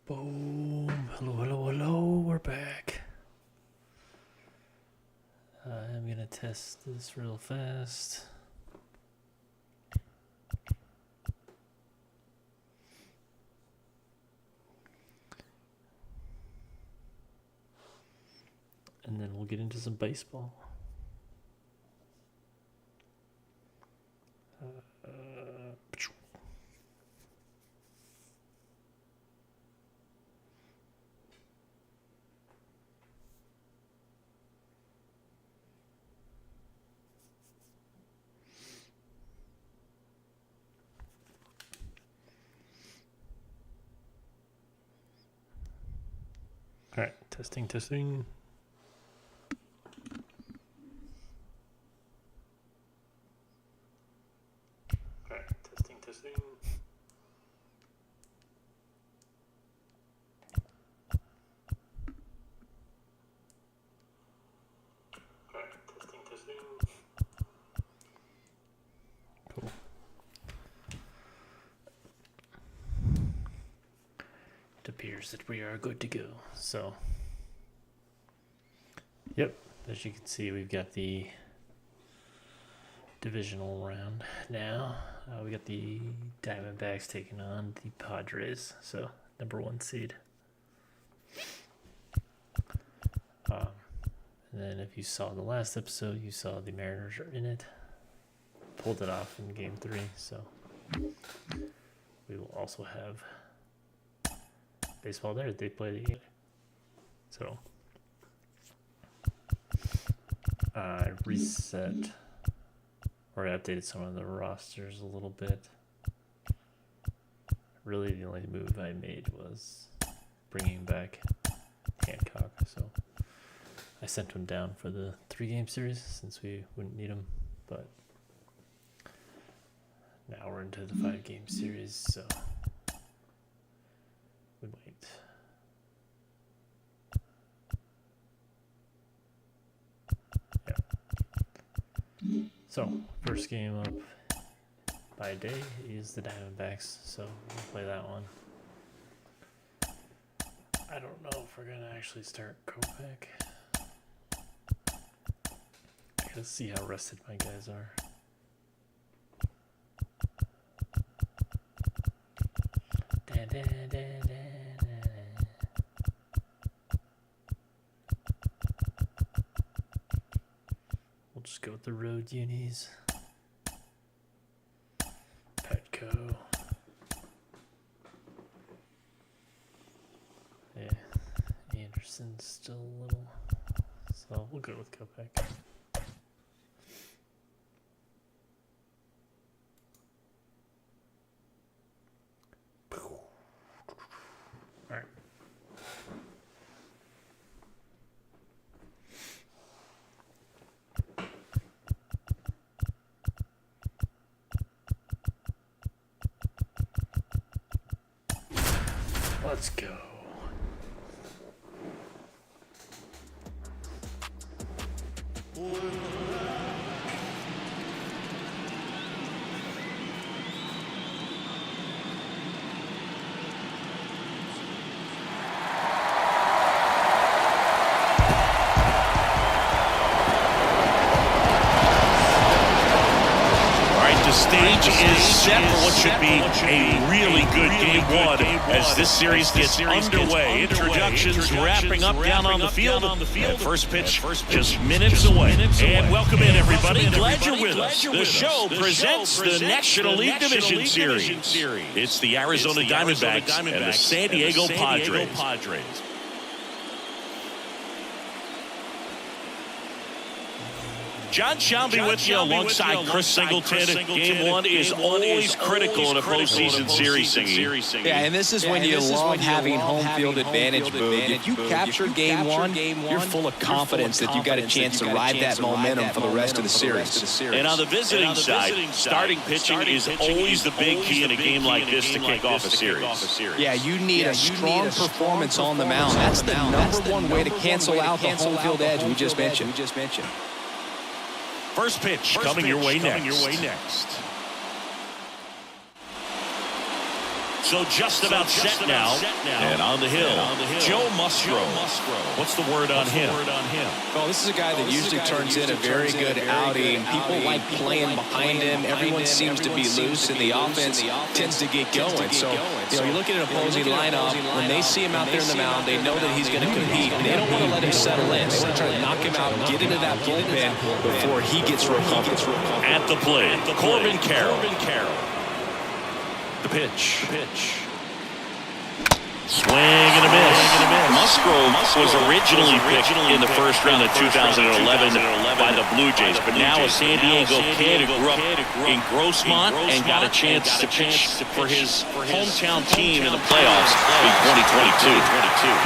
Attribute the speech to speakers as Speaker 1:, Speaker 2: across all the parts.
Speaker 1: Boom. Hello, hello, hello. We're back. I'm going to test this real fast. And then we'll get into some baseball. All right, testing. Cool. It appears that we are good to go. So, yep, as you can see, we've got the divisional round now. We got the Diamondbacks taking on the Padres, so #1 seed. And then if you saw the last episode, you saw the Mariners are in it. Pulled it off in Game 3, so we will also have baseball there. They play the game. So I reset or I updated some of the rosters a little bit. Really, the only move I made was bringing back Hancock. So I sent him down for the 3-game series since we wouldn't need him. But now we're into the 5-game series, so we might. Yeah. So, first game up by day is the Diamondbacks, so we'll play that one. I don't know if we're going to actually start Kopech. I gotta see how rested my guys are. We'll just go with the road unis. Petco. Yeah, Anderson's still a little, so we'll go with Kopech. Alright. Let's go.
Speaker 2: Stage is set for what should be a really good game one as this series gets underway. Introductions wrapping up down on the field. And first pitch just minutes away. And welcome in, everybody. Glad you're with us. The show presents the National League Division Series. It's the Arizona Diamondbacks and the San Diego Padres. John Shelby with you alongside Chris Singleton. Game one is always critical in a postseason series.
Speaker 3: Yeah, and this is when you love having home field advantage, Boog. If you capture game one, you're full of confidence that you got a chance to ride that momentum for the rest of the series.
Speaker 2: And on the visiting side, starting pitching is always the big key in a game like this to kick off a series.
Speaker 3: Yeah, you need a strong performance on the mound. That's the #1 way to cancel out the home field edge we just mentioned.
Speaker 2: First pitch coming your way next. So just about set now. And on the hill, Joe Musgrove. What's the word on him?
Speaker 3: Well, this is a guy that usually turns in a very good outing. People like playing behind him. Everyone seems to be loose, and the offense tends to get going. So, you look at an opposing lineup, when they see him out there in the mound, they know that he's going to compete, and they don't want to let him settle in. They want to try to knock him out and get into that bullpen before he gets real comfortable.
Speaker 2: At the plate, Corbin Carroll. The pitch. Swing and a miss. Musgrove was originally picked in the first round of 2011 by the Blue Jays, but now a San Diego kid who grew up in Grossmont and got a chance to pitch for his hometown team in the playoffs in 2022.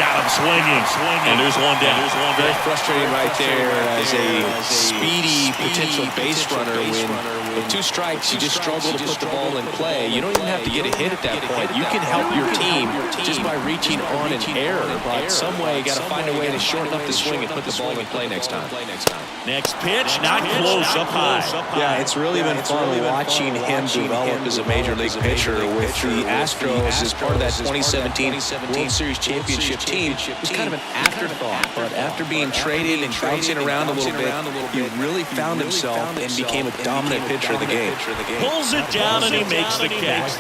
Speaker 2: Got him swinging, and there's one down.
Speaker 3: Very frustrating right there as a speedy potential base runner when with 2 strikes you just struggle to put the ball in play. You don't even have to get a hit at that point. You can help your team just by reaching on an error, but some way you got to find a way to shorten up the swing and put the ball in play next time.
Speaker 2: Next pitch, not close, up high.
Speaker 3: Yeah, it's really been fun watching him develop as a major league pitcher with the Astros as part of that 2017 World Series championship team. It was kind of an afterthought, but after being traded and bouncing around a little bit, he really found himself and became a dominant pitcher of the game.
Speaker 2: Pulls it down and he makes the catch.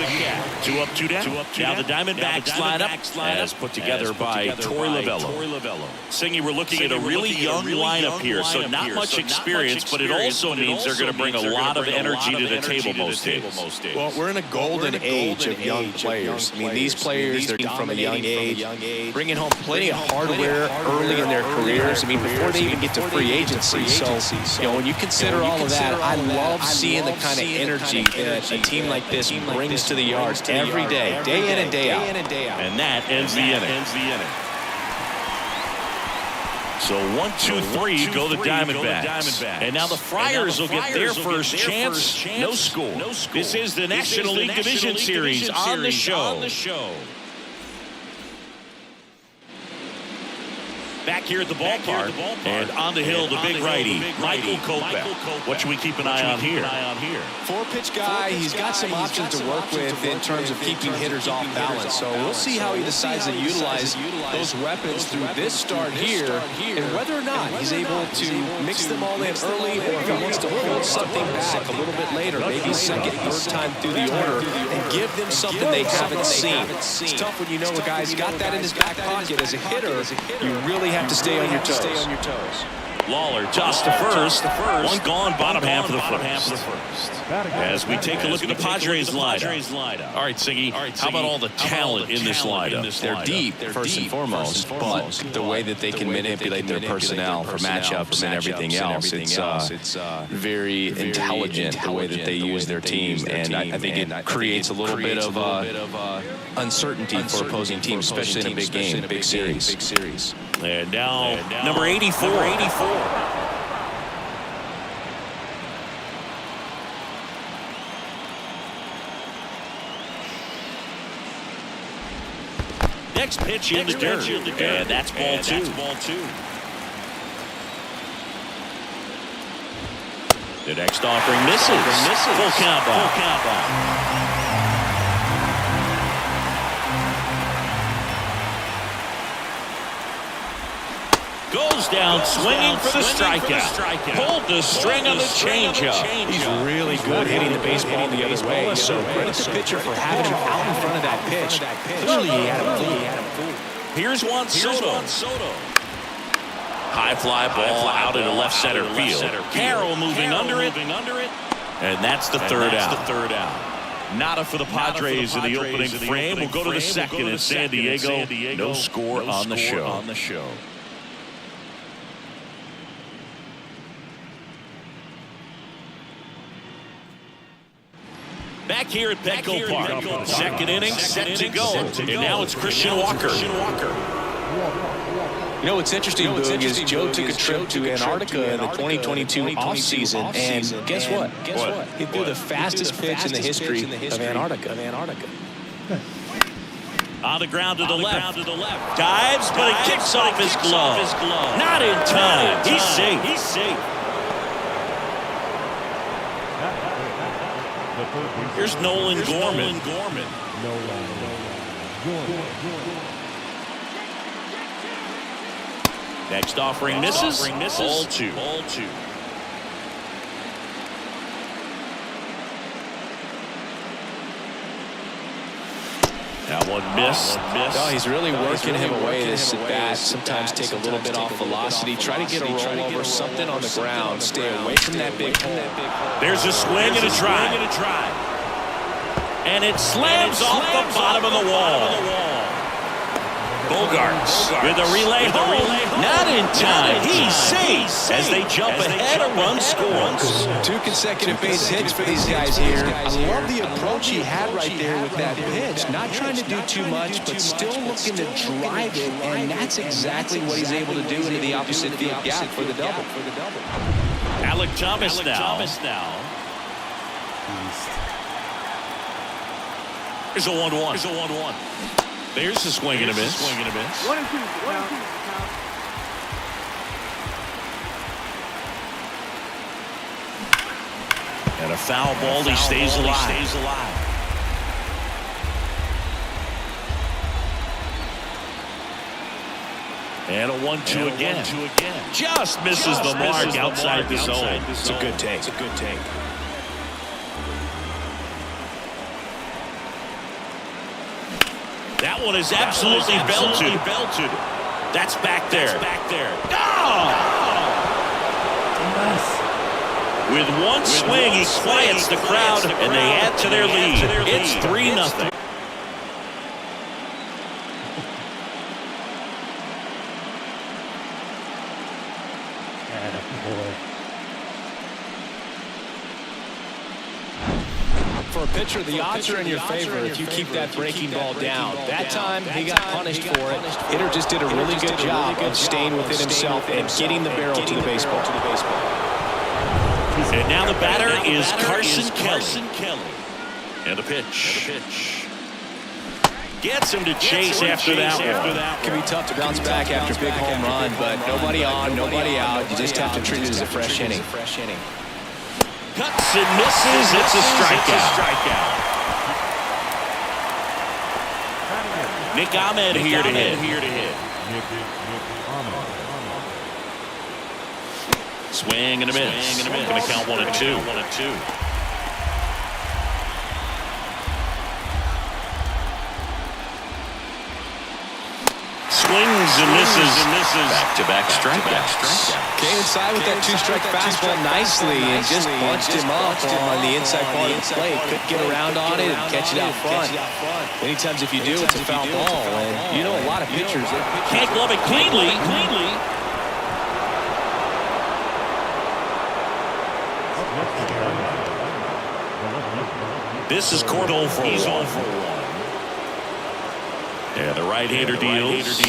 Speaker 2: 2 up, 2 down. Now the Diamondbacks lineup as put together by Torey Lovullo. Singy, we're looking at a really young lineup here, so not much experience, but it also means they're going to bring a lot of energy to the table most days.
Speaker 3: Well, we're in a golden age of young players. I mean, these players, they're from a young age, bringing home plenty of hardware early in their careers. I mean, before they even get to free agency. So, when you consider all of that, I love seeing the kind of energy that a team like this brings to the yards every day in and day out.
Speaker 2: And that ends the inning. So 1, 2, 3 go the Diamondbacks. And now the Friars will get their first chance. No score. This is the National League Division Series on the show. Back here at the ballpark, and on the hill, the big righty, Michael Kopech. What should we keep an eye on here?
Speaker 3: 4-pitch guy, he's got some options to work with in terms of keeping hitters off balance. So we'll see how he decides to utilize those weapons through this start here, and whether or not he's able to mix them all in early, or if he wants to hold something back a little bit later, maybe second, third time through the order, and give them something they haven't seen. It's tough when you know a guy's got that in his back pocket as a hitter. You really have to stay on your toes.
Speaker 2: Lawler tossed to first. One gone, bottom half of the first. As we take a look at the Padres lineup. All right, Siggy, how about all the talent in this lineup?
Speaker 3: They're deep, first and foremost, but the way that they can manipulate their personnel for matchups and everything else, it's very intelligent the way that they use their team, and I think it creates a little bit of uncertainty for opposing teams, especially in a big game, big series.
Speaker 2: And now, number 84. Next pitch in the dirt, and that's ball two. The next offering misses. Full count ball. Goes down swinging for the strikeout. Pulled the string on the changeup.
Speaker 3: He's really good hitting the baseball the other way. So credit the pitcher for having him out in front of that pitch. Clearly he had him fooled.
Speaker 2: Here's Juan Soto. High fly ball out into left center field. Carroll moving under it. And that's the third out. Nada for the Padres in the opening frame. We'll go to the second in San Diego. No score on the show. Back here at Petco Park. Second inning set to go. And now it's Christian Walker.
Speaker 3: You know what's interesting, Boog, is Joe took a trip to Antarctica in the 2022 offseason, and guess what? He threw the fastest pitch in the history of Antarctica.
Speaker 2: On the ground to the left. Dives, but it kicks off his glove. Not in time. He's safe.
Speaker 1: The
Speaker 2: Here's Nolan Gorman. Next offering misses. Ball two. That one missed.
Speaker 3: No, he's really working him away this at bat. Sometimes take a little bit off velocity. Try to get a rollover, something on the ground. Stay away from that big hole.
Speaker 2: There's a swing and a try. And it slams off the bottom of the wall. Bogarts with a relay home. Not in time. He's safe as they jump ahead. A run scores.
Speaker 3: 2 consecutive base hits for these guys here. I love the approach he had right there with that pitch. Not trying to do too much, but still looking to drive it, and that's exactly what he's able to do into the opposite field gap for the double.
Speaker 2: Alec Thomas now. Here's a 1-1. There's a swing and a miss.
Speaker 4: 1-2.
Speaker 2: And a foul ball. He stays alive. And a 1-2 again. Just misses the mark outside the zone.
Speaker 3: It's a good take.
Speaker 2: That one is absolutely belted. That's back there. Oh! With one swing, he quiets the crowd, and they add to their lead. It's 3-0.
Speaker 3: For a pitcher, the odds are in your favor if you keep that breaking ball down. That time, he got punished for it. Hitter just did a really good job of staying within himself and getting the barrel to the baseball.
Speaker 2: And now the batter is Carson Kelly. And the pitch. Gets him to chase after that one.
Speaker 3: It can be tough to bounce back after a big home run, but nobody on, nobody out. You just have to treat it as a fresh inning.
Speaker 2: Cuts and misses. It's a strikeout. Nick Ahmed here to hit. Swing and a miss. Going to count 1-2. Swings and misses. Back-to-back strikeouts.
Speaker 3: Came inside with that 2-strike fastball nicely and just bunched him up on the inside part of the plate. Couldn't get around on it and catch it out front. Many times if you do, it's a foul ball. And you know a lot of pitchers
Speaker 2: can't glove it cleanly. This is Cordell for 1. Yeah, the right-hander deals.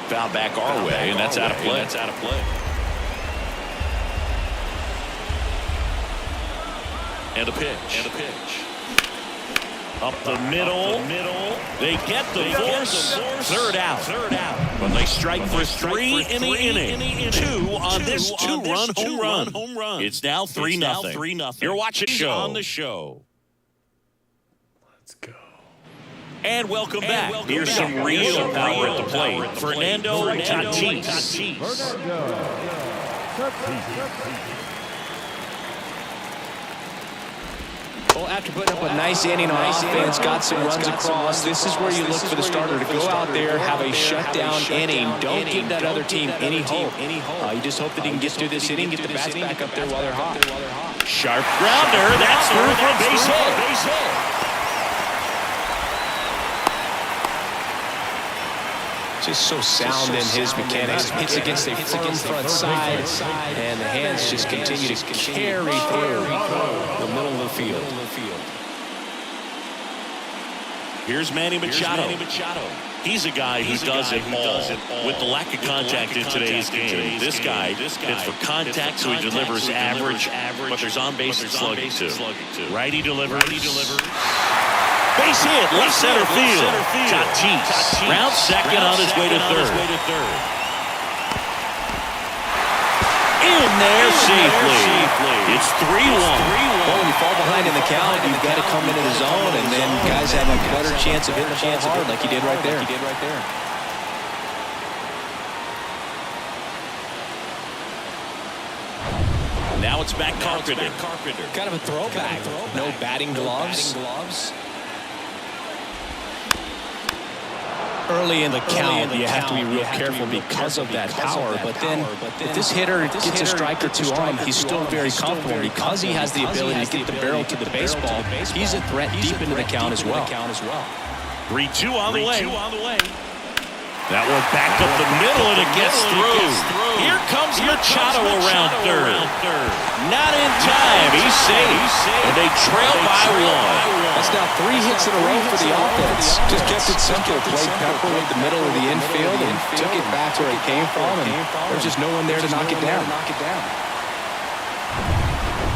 Speaker 2: Foul back our way, and that's out of play. And a pitch. Up the middle. They get the force. Third out. When they strike for 3 in the inning. 2 on this 2-run home run. It's now 3-0. You're watching the show.
Speaker 1: Let's go.
Speaker 2: And welcome back. Here's some real power at the plate. Fernando Tatis.
Speaker 3: Well, after putting up a nice inning on offense, got some runs across, this is where you look for the starter to go out there, have a shutdown inning. Don't give that other team any hope. You just hope that he can get through this inning, get the bats back up there while they're hot.
Speaker 2: Sharp grounder. That's through for a base hit.
Speaker 3: Just so sound in his mechanics. Hits against a firm front side, and the hands just continue to carry through the middle of the field.
Speaker 2: Here's Manny Machado. He's a guy who does it all. With the lack of contact in today's game, this guy hits for contact, so he delivers average, but there's on-base and slugging too. Righty delivers. Base hit, left center field. Tatis round second on his way to third. in there safely. It's 3-1.
Speaker 3: Well, when you fall behind in the count, you've got to come into the zone, and then guys have a better chance of hitting the ball hard like you did right there.
Speaker 2: Now it's back Carpenter.
Speaker 3: Kind of a throwback. No batting gloves. Early in the count, you have to be real careful because of that power. But then, if this hitter gets a strike or two on him, he's still very comfortable because he has the ability to get the barrel to the baseball. He's a threat deep into the count as well.
Speaker 2: 3-2 on the way. That one back up the middle, and it gets through. Here comes Machado around third. Not in time. He's safe. And they trail by one.
Speaker 3: That's now 3 hits in a row for the offense. Just kept it simple. Played Pepper with the middle of the infield and took it back where it came from. And there's just no one there to knock it down.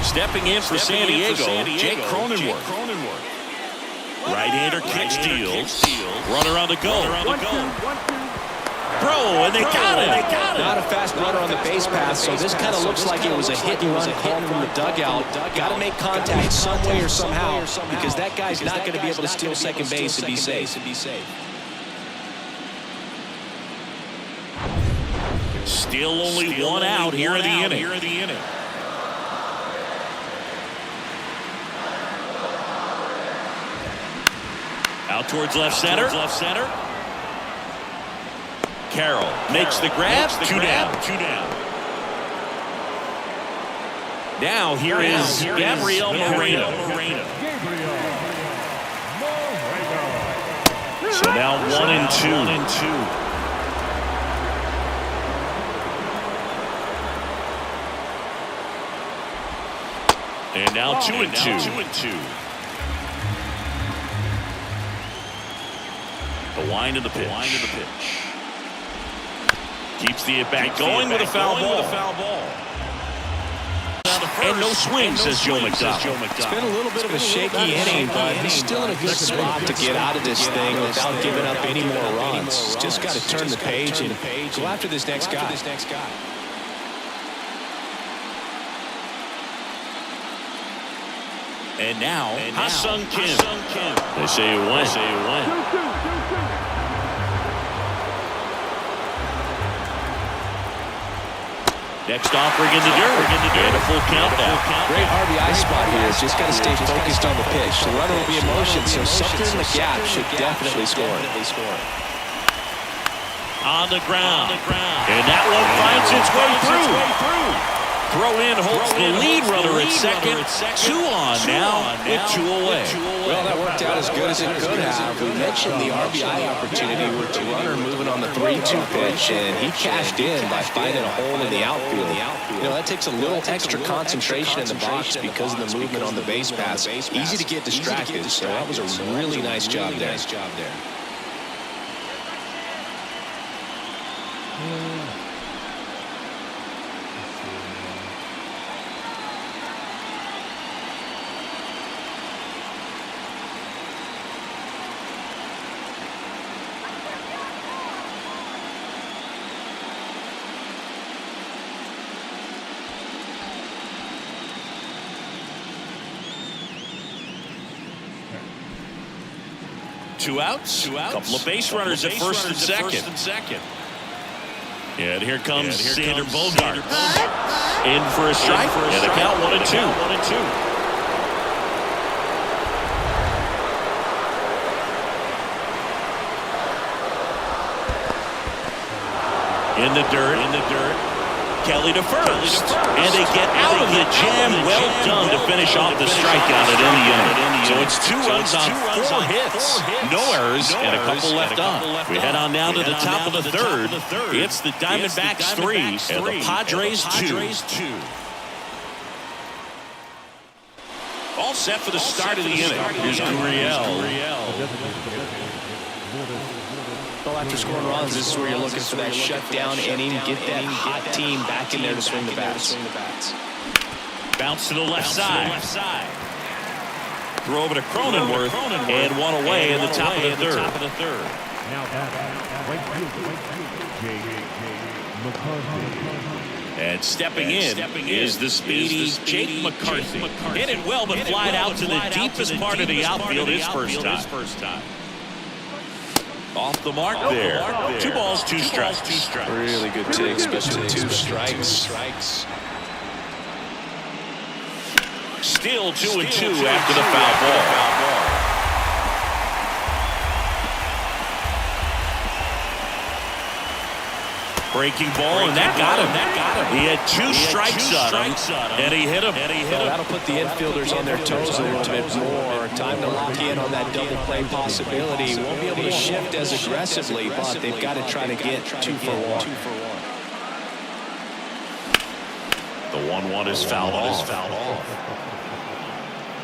Speaker 2: Stepping in for San Diego, Jake Cronenworth. Right-hander kicks, deals. Runner on the go. Throw, and they got it.
Speaker 3: Not a fast runner on the base path, so this kind of looks like it was a hit and run call from the dugout. Got to make contact some way or somehow, because that guy's not going to be able to steal second base and be safe.
Speaker 2: Still only one out here in the inning. Out towards left center. Carroll makes the grab. 2 down. Now here is Gabriel Moreno. So now 1-2. And now 2-2. The wind of the pitch. Keeps the at-bat going with a foul ball. And no swing, says Joe McDowell.
Speaker 3: It's been a little bit of a shaky inning, but he's still in a good spot to get out of this thing without giving up any more runs. Just got to turn the page and go after this next guy.
Speaker 2: And now, Ha-Sung Kim. They say it went. Next offering in the dirt. And a full count now.
Speaker 3: Great RBI spot here. Just got to stay focused on the pitch. The runner will be in motion, so something in the gap should definitely score.
Speaker 2: On the ground. And that one finds its way through. Throw in holds the lead runner at second. 2 on now with 2 away.
Speaker 3: Well, that worked out as good as it could have. We mentioned the RBI opportunity with the runner moving on the 3-2 pitch, and he cashed in by finding a hole in the outfield. You know, that takes a little extra concentration in the box because of the movement on the base pass. Easy to get distracted, so that was a really nice job there.
Speaker 2: Two outs. Couple of base runners at first and second. And here comes Xander Bogart. In for a strike. And the count 1-2. In the dirt. Kelly to first. And they get out of the jam. Well done to finish off the strikeout at the inning. So it's 2 runs on 4 hits. No errors and a couple left on. We head on now to the top of the third. It's the Diamondbacks 3 and the Padres 2. All set for the start of the inning. Here's Gurriel.
Speaker 3: Well, after scoring runs, this is where you're looking for that shutdown inning. Get that hot team back in there to swing the bats.
Speaker 2: Bounce to the left side. Throw over to Cronenworth, and 1 away in the top of the third.
Speaker 4: Now, right field, J. McCarthy.
Speaker 2: And stepping in is the speedy Jake McCarthy. Hit it well, but flied out to the deepest part of the outfield his first time. Off the mark there. 2 balls, 2 strikes.
Speaker 3: Really good take, especially 2 strikes.
Speaker 2: Still 2-2 after the foul ball. Breaking ball, and that got him. He had 2 strikes on him, and he hit him.
Speaker 3: Well, that'll put the infielders on their toes a little bit more. Time to lock in on that double play possibility. Won't be able to shift as aggressively, but they've got to try to get 2 for 1.
Speaker 2: The 1-1 is fouled off.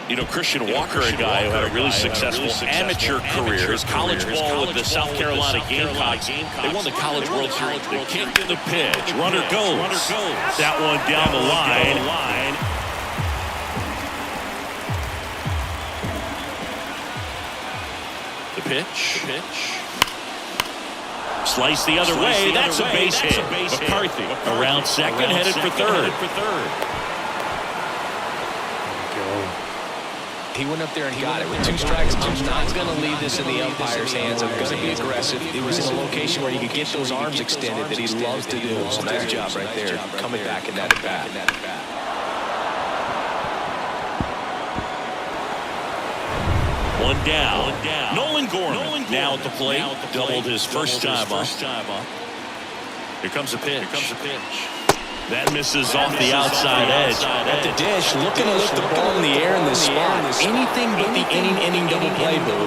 Speaker 2: You know, Christian Walker, a guy who had a really successful amateur career. His college ball with the South Carolina Gamecocks. They won the College World Series. They kicked in the pitch. Runner goes. That one down the line. The pitch. Slice the other way. That's a base hit. McCarthy around second, headed for third.
Speaker 3: He went up there and got it with 2 strikes. I'm not going to leave this in the umpire's hands. I'm going to be aggressive. It was in a location where he could get those arms extended that he loves to do. So nice job right there, coming back in that at bat.
Speaker 2: One down. Nolan Gorman now at the plate. Doubled his first time up. Here comes a pitch. That misses off the outside edge.
Speaker 3: At the dish, looking to lift the ball in the air in this spot. Anything but the inning double play, boo.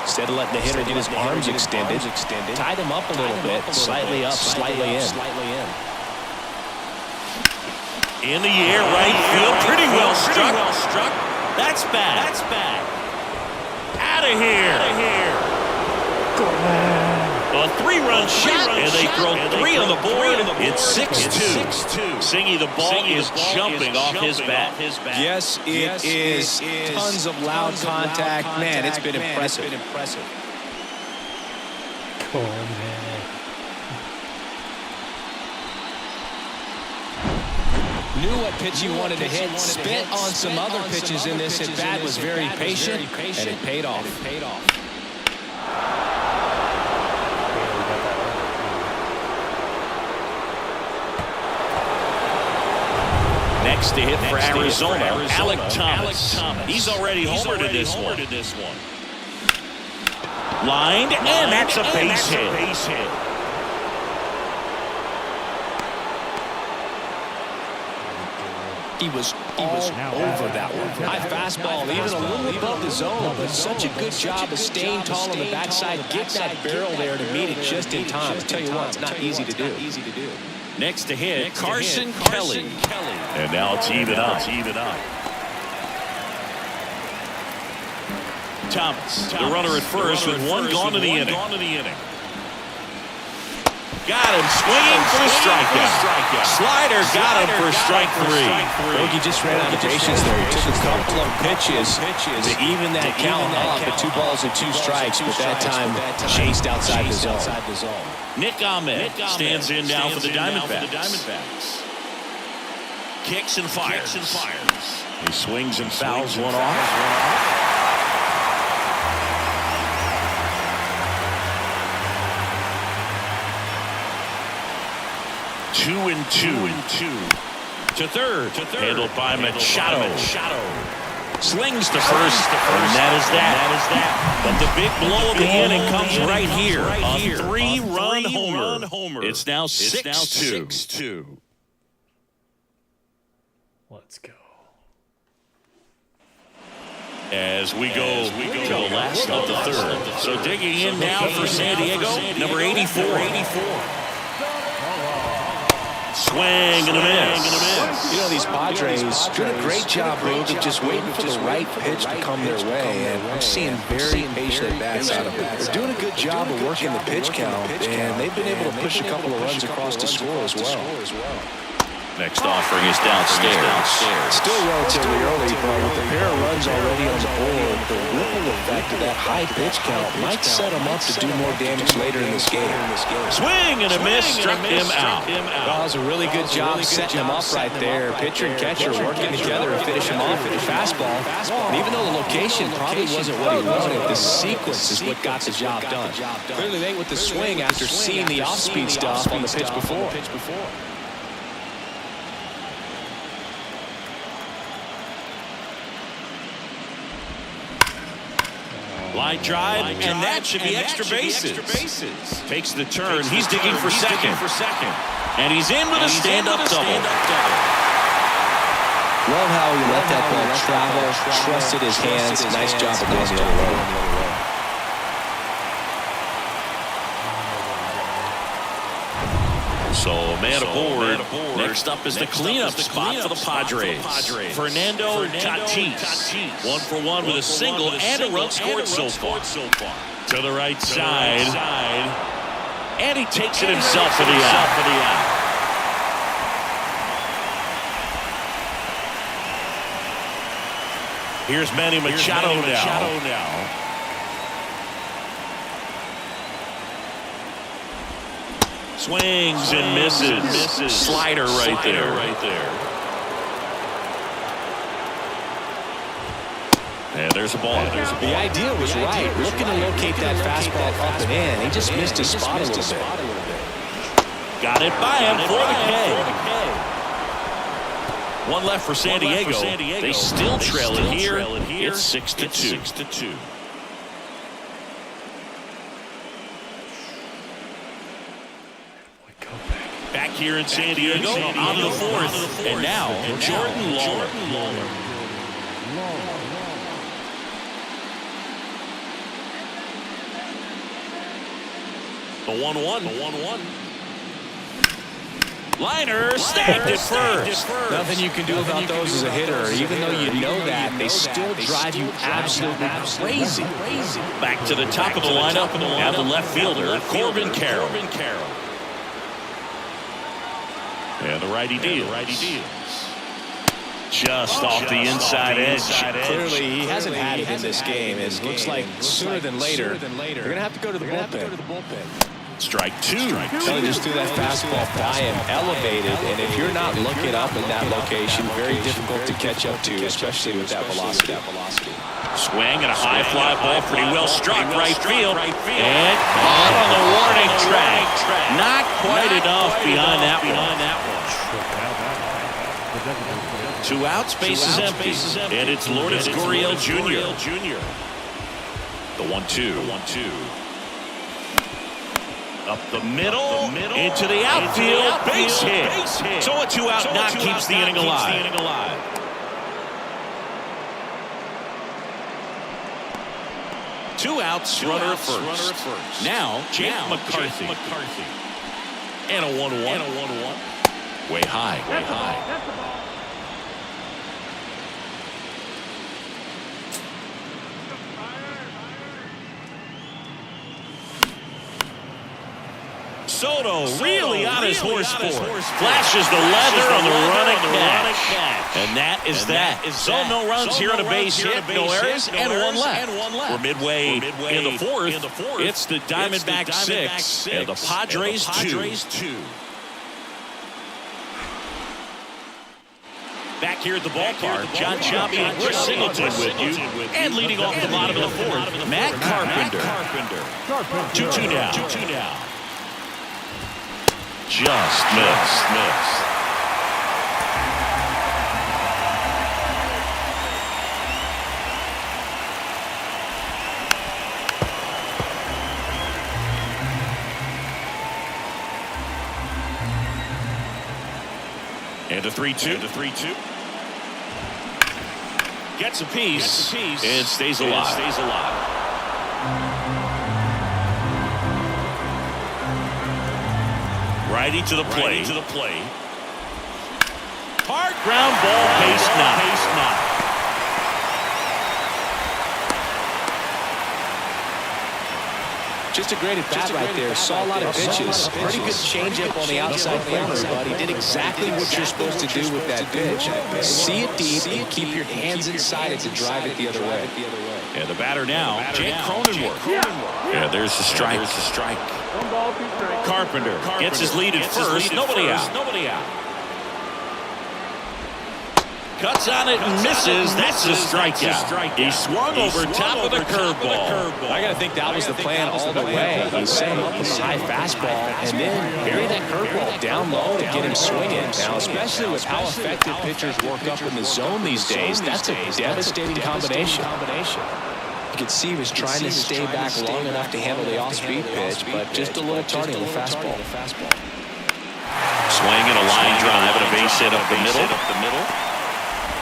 Speaker 3: Instead of letting the hitter get his arms extended, tied him up a little bit, slightly up, slightly in.
Speaker 2: In the air, right field, pretty well struck. That's bad. Out of here. A 3-run shot, and they throw 3 on the board. It's 6-2. Singy, the ball is jumping off his bat.
Speaker 3: Yes, it is. Tons of loud contact. Man, it's been impressive.
Speaker 1: Come on, man.
Speaker 3: Knew what pitch he wanted to hit. Spit on some other pitches in this at bat. Was very patient, and it paid off.
Speaker 2: Next to hit for Arizona, Alec Thomas. He's already homered in this one. Lined, and that's a base hit.
Speaker 3: He was over that one. High fastball, even a little above the zone, but such a good job of staying tall on the backside, get that barrel there to meet it just in time. I'll tell you what, it's not easy to do.
Speaker 2: Next to hit, Carson Kelly. And now it's even up. Thomas, the runner at first with 1 gone in the inning. Got him swinging for the strikeout. Slider got him for strike 3.
Speaker 3: Bogey just ran out of patience there. He took a couple of pitches to even that count off at 2 balls and 2 strikes, but that time chased outside the zone.
Speaker 2: Nick Ahmed stands in now for the Diamondbacks. Kicks and fires. He swings and fouls one off. 2-2 to third. Handled by Machado. Slings to first, and that is that. But the big blow of the inning comes right here. A 3-run homer. It's now 6-2.
Speaker 1: Let's go.
Speaker 2: As we go to the last of the third. So digging in now for San Diego, number 84. Swing and a miss.
Speaker 3: You know, these Padres did a great job, Luke, of just waiting for the right pitch to come their way, and I'm seeing very patient bats out of it. They're doing a good job of working the pitch count, and they've been able to push a couple of runs across the score as well.
Speaker 2: Next offering is downstairs.
Speaker 3: Still relatively early, but with the pair of runs runs already on the board, the ripple effect of that high pitch count might set him up to do more damage later in this game.
Speaker 2: Swing and a miss, struck him out.
Speaker 3: Well, that was a really good job setting him up right there. Pitcher and catcher working together to finish him off with a fastball. And even though the location probably wasn't what he wanted, the sequence is what got the job done. Clearly late with the swing after seeing the off-speed stuff on the pitch before.
Speaker 2: Line drive, and that should be extra bases. Takes the turn. He's digging for second. And he's in with a stand-up double.
Speaker 3: Love how he let that ball travel, trusted his hands. Nice job of going the other way.
Speaker 2: So, man aboard. Next up is the cleanup spot for the Padres. Fernando Tatis. 1-for-1 with a single and a run scored so far. To the right side. And he takes it himself for the out. Here's Manny Machado now. Swings and misses. Slider right there. And there's a ball.
Speaker 3: The idea was right. Looking to locate that fastball up and in. He just missed his spot a little bit.
Speaker 2: Got it by him for the K. One left for San Diego. They still trail it here. It's 6-2. Back here in San Diego, on the fourth. And now, Jordan Lawler. The 1-1. Liner snagged it first.
Speaker 3: Nothing you can do about those as a hitter. Even though you know that, they still drive you absolutely crazy.
Speaker 2: Back to the top of the lineup and the left fielder, Corbin Carroll. And the righty deals. Just off the inside edge.
Speaker 3: Clearly, he hasn't had it in this game. It looks like sooner than later, they're going to have to go to the bullpen.
Speaker 2: Strike two.
Speaker 3: So just threw that fastball by him, elevated, and if you're not looking up in that location, very difficult to catch up to, especially with that velocity.
Speaker 2: Swing and a high fly ball, pretty well struck right field, and caught on the warning track. Not quite enough behind that one. 2 outs, bases empty, and it's Lourdes Gurriel Jr. The 1-2. Up the middle, into the outfield, base hit. So a 2-out knock keeps the inning alive. 2 outs, runner at first. Now, Jake McCarthy. And a 1-1. Way high. Soto really on his horse for it. Flashes the leather on the running catch. And that is that. So no runs here on a base hit, no errors, and one left. We're midway in the fourth. It's the Diamondbacks 6 and the Padres 2. Back here at the ballpark, John Choppy and Chris Singleton with you. And leading off the bottom of the fourth, Matt Carpenter. 2-2 now. Just missed. And a 3-2. Gets a piece and stays alive. Righty to the plate. Hard ground ball, base knock.
Speaker 3: Just a great at-bat right there. Saw a lot of pitches. Pretty good changeup on the outside corner, but he did exactly what you're supposed to do with that pitch. See it deep and keep your hands inside it to drive it the other way.
Speaker 2: Yeah, the batter now, Jake Cronenworth. Yeah, there's the strike. Carpenter gets his lead at first. Nobody out. Cuts on it and misses. That's a strikeout. He swung over top of the curveball.
Speaker 3: I got to think that was the plan all the way. He set him up with a high fastball and then bury that curveball down low to get him swinging. Now, especially with how effective pitchers work up in the zone these days, that's a devastating combination. You could see he was trying to stay back long enough to handle the off-speed pitch, but just a little tardy on the fastball.
Speaker 2: Swinging a line drive and a base hit up the middle.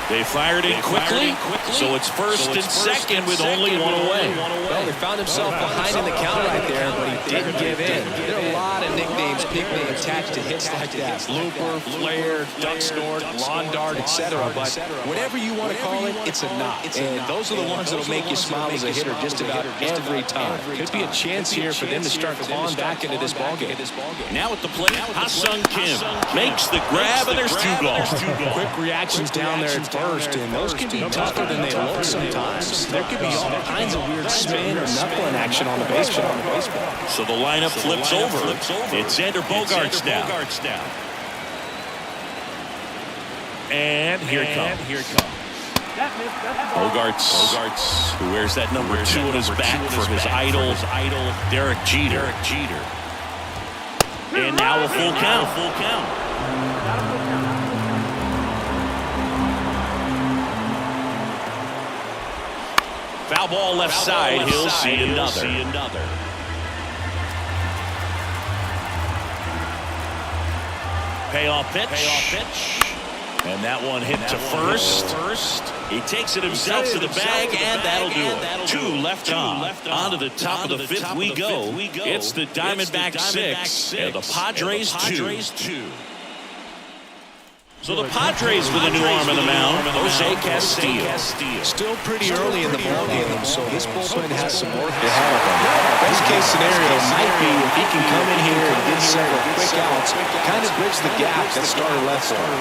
Speaker 2: They fired in quickly, so it's first and second with only one away.
Speaker 3: Well, he found himself behind in the count right there, but he didn't give in. There are a lot of nicknames people attached to hits like that. Looper, flare, duck snort, lawn dart, etc. But whatever you want to call it, it's a knot. And those are the ones that will make you smile as a hitter just about every time. Could be a chance here for them to start clawing back into this ballgame.
Speaker 2: Now at the plate, Ha-Sung Kim makes the grab, and there's 2 gone.
Speaker 3: Quick reactions down there at first, and those can be tougher than they look sometimes. There could be all kinds of weird spin or knuckling action on the baseball.
Speaker 2: So the lineup flips over. It's Xander Bogaerts now. And here it comes. Bogaerts, who wears that number 2 on his back for his idol, Derek Jeter. And now a full count. Foul ball left side. He'll see another. Payoff pitch. And that one hit to first. He takes it himself to the bag, and that'll do it. 2 left on. On to the top of the 5th we go. It's the Diamondbacks 6 and the Padres 2. So the Padres with a new arm in the mound, Jose Castillo.
Speaker 3: Still pretty early in the ballgame, so this bullpen has some work ahead of him. Best case scenario might be if he can come in here and get several quick outs, kind of bridge the gap that starter left for him.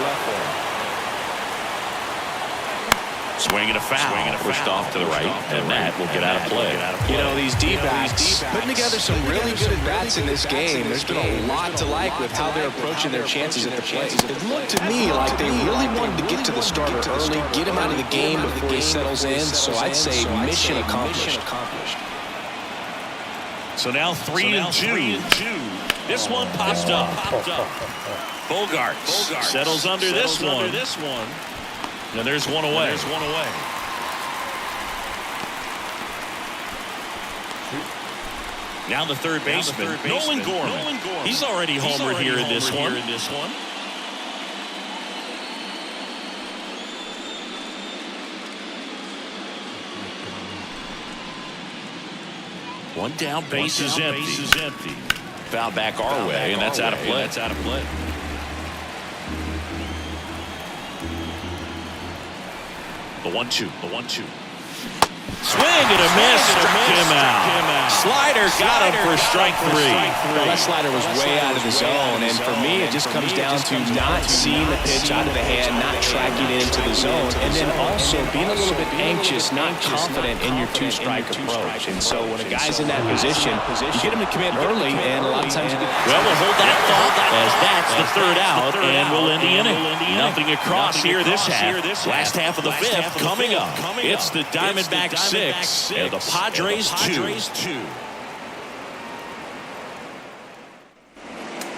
Speaker 2: Swinging a foul, pushed off to the right, and that will get out of play.
Speaker 3: You know, these D-backs putting together some really good at-bats in this game. There's been a lot to like with how they're approaching their chances at the plate. It looked to me like they really wanted to get to the starter early, get him out of the game before he settles in, so I'd say mission accomplished.
Speaker 2: So now 3-2. This one popped up. Bogaerts settles under this one. And there's one away. Now the third baseman, Nolan Gorman. He's already homered here in this one. One down, base is empty. Foul back our way, and that's out of play. The 1-2. Swing and a miss, struck him out. Slider got him for strike 3.
Speaker 3: Well, that slider was way out of the zone, and for me, it just comes down to not seeing the pitch out of the hand, not tracking it into the zone, and then also being a little bit anxious, not confident in your 2-strike approach. And so when a guy's in that position, you get him to commit early, and a lot of times you get...
Speaker 2: Well, we'll hold that thought as that's the 3rd out, and we'll end the inning. Nothing across here this half. Last half of the 5th coming up. It's the Diamondbacks 6 and the Padres 2.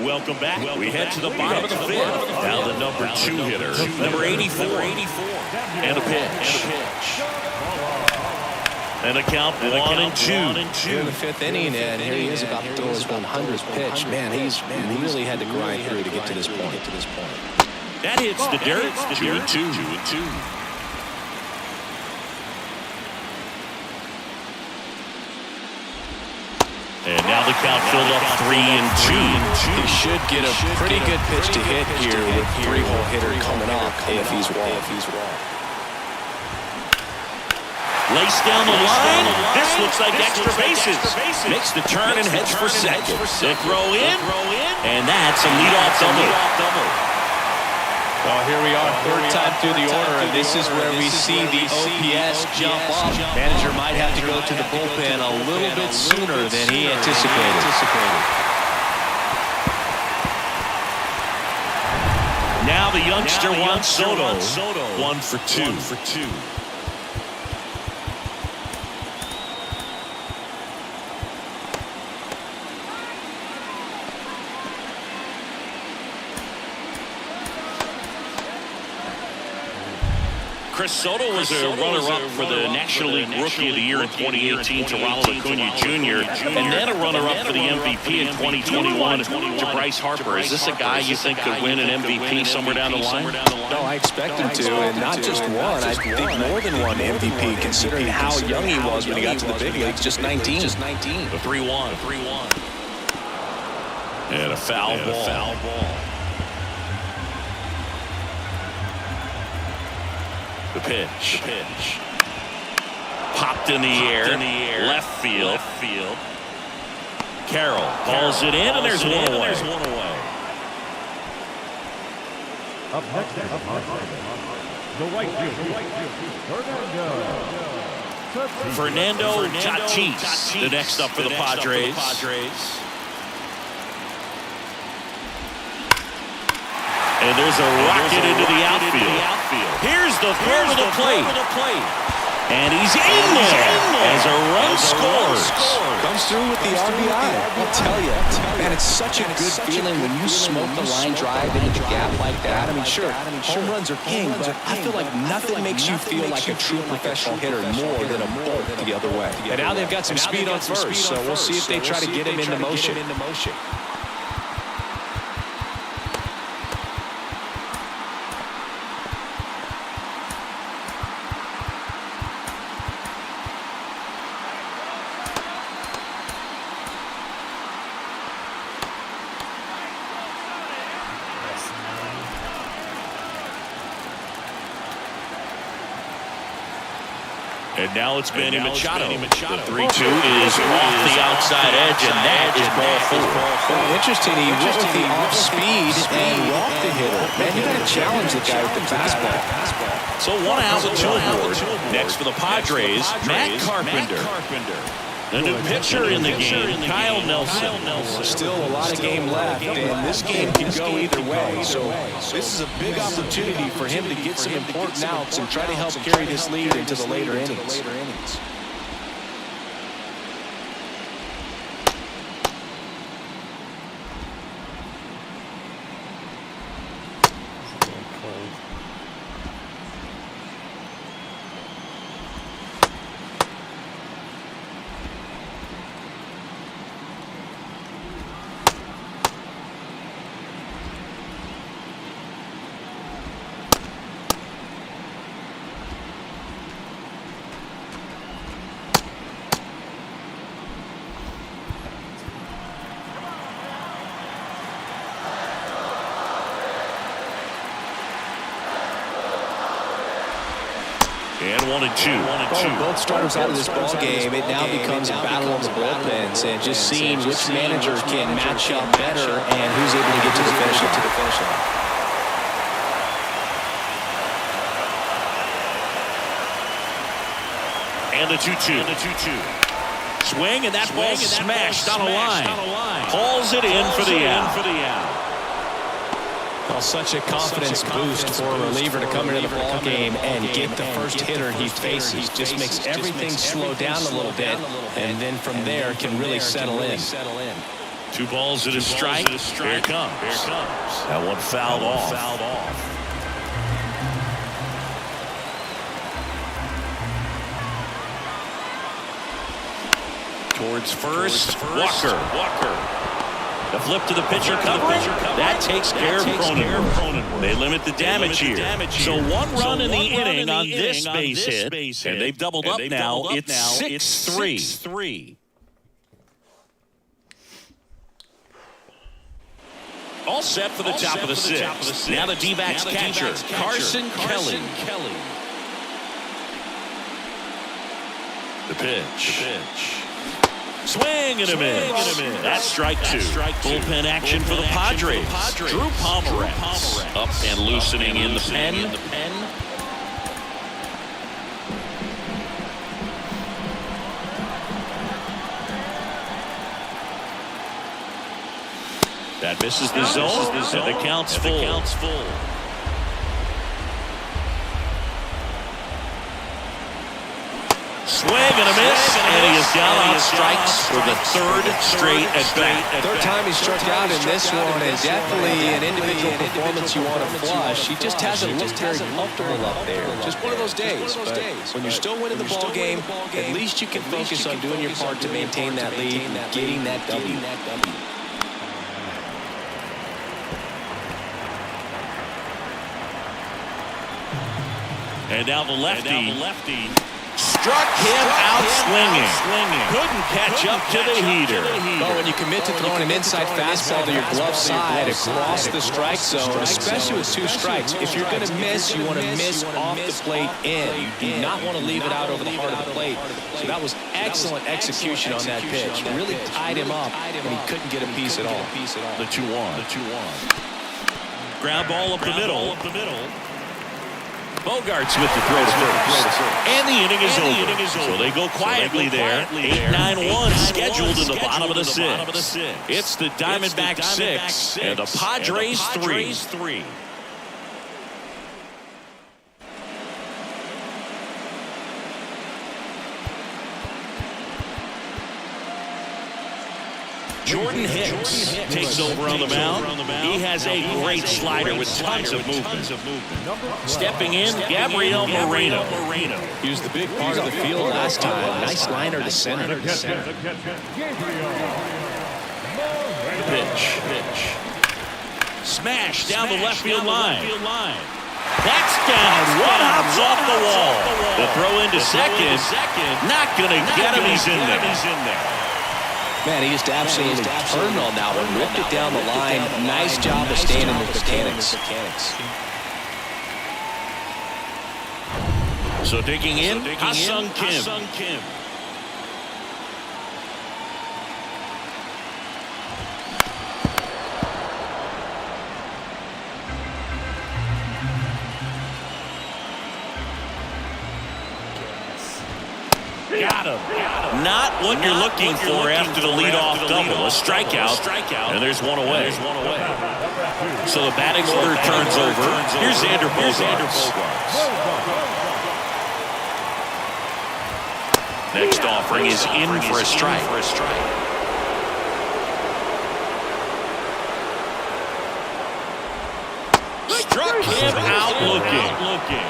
Speaker 2: Welcome back. We head to the bottom of the 5th. Now the number 2 hitter, number 84. And a pitch. And a count 1-2.
Speaker 3: In the 5th inning, and here he is about to throw his 100th pitch. Man, he's really had to grind through to get to this point.
Speaker 2: That hits the dirt. 2-2. And now the count filled up 3-2.
Speaker 3: He should get a pretty good pitch to hit here with 3-hole hitter coming up if he's wrong.
Speaker 2: Lace down the line. This looks like extra bases. Makes the turn and heads for second. The throw in, and that's a leadoff double.
Speaker 3: Well, here we are, third time through the order, and this is where we see the OPS jump up. Manager might have to go to the bullpen a little bit sooner than he anticipated.
Speaker 2: Now the youngster wants Soto. 1 for 2. Chris Soto was a runner-up for the National League Rookie of the Year in 2018 to Ronald Acuna Jr. and then a runner-up for the MVP in 2021 to Bryce Harper. Is this a guy you think could win an MVP somewhere down the line?
Speaker 3: No, I expect him to, and not just one. I think more than one MVP, considering how young he was when he got to the big leagues, just 19.
Speaker 2: The 3-1. And a foul ball. The pitch. Popped in the air. Left field. Carroll calls it in, and there's one away.
Speaker 4: Up next, the right field.
Speaker 2: Fernando Tatis, the next up for the Padres. And there's a rocket into the outfield. Here's the throw to the plate. And he's in there as a run scores.
Speaker 3: Comes through with the RBI. I'll tell you, man, it's such a good feeling when you smoke the line drive into the gap like that. I mean, sure, home runs are king, but I feel like nothing makes you feel like a true professional hitter more than a bolt the other way. And now they've got some speed on first, so we'll see if they try to get him into motion.
Speaker 2: And now it's Manny Machado. The 3-2 is off the outside edge, and that is ball 4.
Speaker 3: Well, interesting, he went with the off-speed and walked the hitter. Man, you got to challenge the guy with the fastball.
Speaker 2: So 1 out with 2 aboard. Next for the Padres, Matt Carpenter. The new pitcher in the game, Kyle Nelson.
Speaker 3: Still a lot of game left, and this game can go either way. So this is a big opportunity for him to get some important outs and try to help carry this lead into the later innings.
Speaker 2: And 1-2.
Speaker 3: Both starters out of this ball game. It now becomes a battle of the bullpens, and just seeing which manager can match up better and who's able to get to the finish line.
Speaker 2: And the 2-2. Swing, and that ball smashed on a line. Hauls it in for the out.
Speaker 3: Well, such a confidence boost for a reliever to come into the ball game and get the first hitter he faces. Just makes everything slow down a little bit, and then from there can really settle in.
Speaker 2: 2 balls and a strike. Here it comes. That one fouled off. Towards first, Walker. The flip to the pitcher cover. That takes care of Cronenworth. They limit the damage here. So 1 run in the inning on this base hit, and they've doubled up now. It's 6-3. All set for the top of the 6th. Now the D-backs catcher, Carson Kelly. The pitch. Swing and a miss. That's strike two. Bullpen action for the Padres. Drew Pomeranz up and loosening in the pen. That misses the zone, and the count's full. Swing and a miss, and he has gone on strikes for the third straight at bat.
Speaker 3: Third time he struck out in this one, and definitely an individual performance you want to flush. He just hasn't looked very comfortable up there. Just one of those days. But when you're still winning the ball game, at least you can focus on doing your part to maintain that lead and getting that W.
Speaker 2: And now the lefty. Struck him out swinging. Couldn't catch up to the heater.
Speaker 3: Well, when you commit to throwing an inside fastball to your glove side across the strike zone, especially with two strikes, if you're going to miss, you want to miss off the plate in. You do not want to leave it out over the heart of the plate. So that was excellent execution on that pitch. Really tied him up, and he couldn't get a piece at all.
Speaker 2: The 2-1. Ground ball up the middle. Bogarts with the throw to first. And the inning is over. So they go quietly there. 8-9-1 scheduled in the bottom of the sixth. It's the Diamondbacks 6 and the Padres 3. Jordan Hicks takes over on the mound. He has a great slider with tons of movement. Stepping in, Gabriel Moreno.
Speaker 3: He was the big part of the field last time. Nice liner to center.
Speaker 2: Pitch. Smash down the left field line. That's down. One hops off the wall. The throw into second. Not going to get him. He's in there.
Speaker 3: Man, he just absolutely turned on that one, ripped it down the line. Nice job of staying in the mechanics.
Speaker 2: So digging in, Ha-Sung Kim. Got him. Not what you're looking for after the leadoff double. A strikeout, and there's one away. So the batting order turns over. Here's Xander Bogaerts. Next offering is in for a strike. Struck him out looking.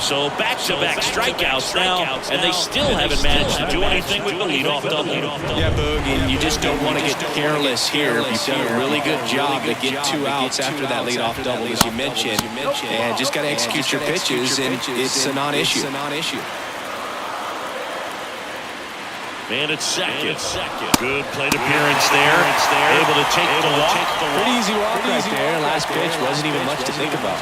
Speaker 2: So back-to-back strikeouts now, and they still haven't managed to do anything with the leadoff double.
Speaker 3: Yeah, Boogie, you just don't want to get careless here. You've done a really good job to get 2 outs after that leadoff double, as you mentioned, and just got to execute your pitches, and it's a non-issue.
Speaker 2: Man at second. Good plate appearance there. Able to take the walk.
Speaker 3: Pretty easy walk right there. Last pitch wasn't even much to think about.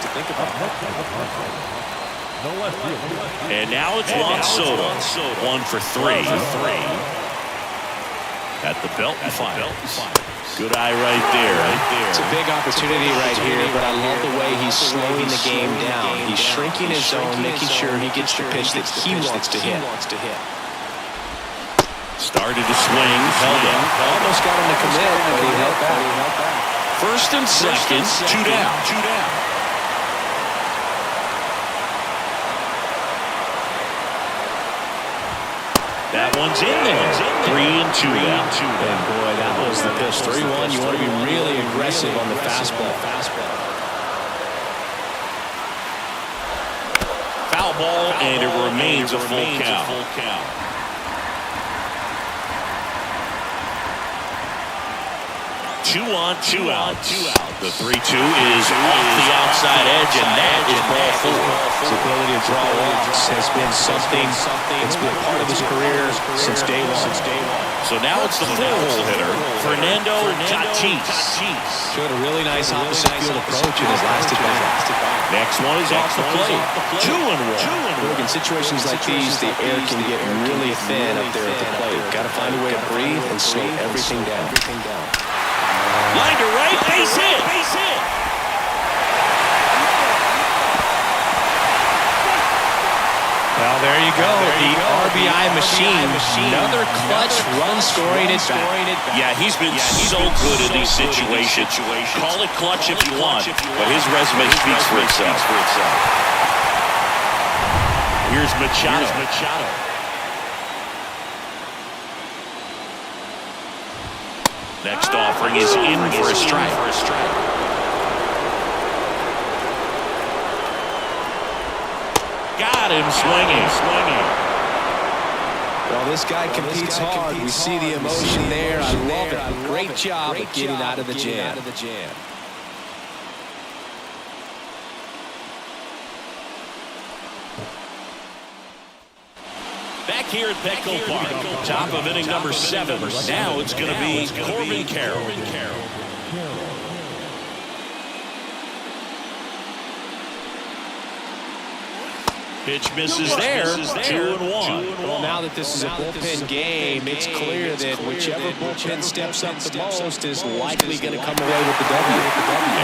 Speaker 2: And now it's Juan Soto. 1 for 3. At the belt and fires. Good eye right there.
Speaker 3: It's a big opportunity right here, but I love the way he's slowing the game down. He's shrinking his zone, making sure he gets the pitch that he wants to hit.
Speaker 2: Started to swing, held up.
Speaker 3: Almost got him to commit, but he held back.
Speaker 2: First and second, 2 down. That one's in there. 3-2 now.
Speaker 3: And boy, that was the pitch. 3-1. You want to be really aggressive on the fastball.
Speaker 2: Foul ball, and it remains a full count. 2 2 on, 2 out. The 3-2 is off the outside edge, and that is ball 4.
Speaker 3: His ability to draw walks has been something that's been part of his career since day one.
Speaker 2: So now it's the full hitter, Fernando Tatis.
Speaker 3: Showed a really nice opposite field approach in his last at-bat.
Speaker 2: Next one is off the plate. 2-1.
Speaker 3: Look, in situations like these, the air can get really thin up there at the plate. Got to find a way to breathe and slow everything down.
Speaker 2: Line to right, base hit.
Speaker 3: Well, there you go. The RBI machine. Another clutch run scoring at bat.
Speaker 2: Yeah, he's been so good in these situations. Call it clutch if you want, but his resume speaks for itself. Here's Machado. Next offering is in for a strike. Got him swinging.
Speaker 3: Well, this guy competes hard. We see the emotion there. I love it. Great job of getting out of the jam.
Speaker 2: Back here at Petco Park, top of inning number 7. Now it's going to be Corbin Carroll. Pitch misses there. 2-1.
Speaker 3: Well, now that this is a bullpen game, it's clear that whichever bullpen steps up the most is likely going to come away with the W.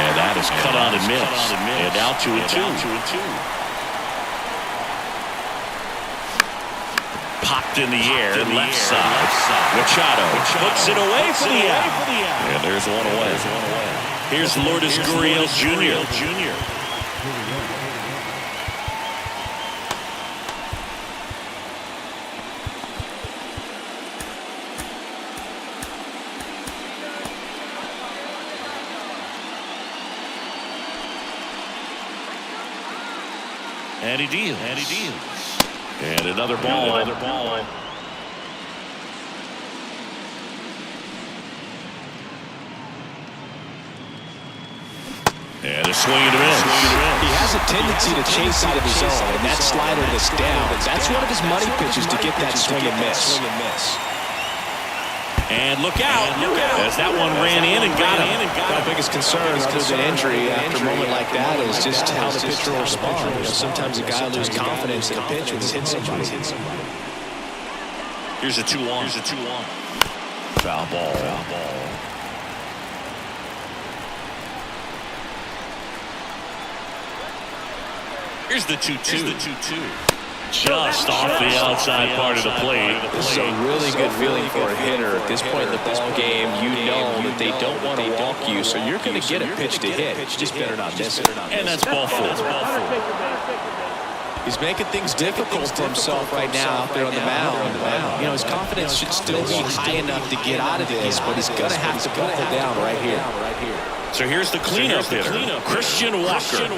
Speaker 2: And that is cut on and missed. And now 2-2. Popped in the air, left side. Machado puts it away for the out. And there's one away. Here's Lourdes Gurriel Jr. And he deals. And another ball. And a swing and a miss.
Speaker 3: He has a tendency to chase out of his zone, and that slider that's down. That's one of his money pitches to get that swing and miss.
Speaker 2: And look out, as that one ran in and got him.
Speaker 3: My biggest concern other than injury after a moment like that is just how the pitcher will respond. You know, sometimes a guy loses confidence in a pitch when he's hit somebody.
Speaker 2: Here's a 2-1. Foul ball. Here's the 2-2. Just off the outside part of the plate.
Speaker 3: This is a really good feeling for a hitter. At this point in the ball game, you know that they don't want to walk you, so you're going to get a pitch to hit. Just better not miss it.
Speaker 2: And that's ball 4.
Speaker 3: He's making things difficult for himself right now out there on the mound. You know, his confidence should still be high enough to get out of this, but he's going to have to buckle down right here.
Speaker 2: So here's the cleanup hitter, Christian Walker.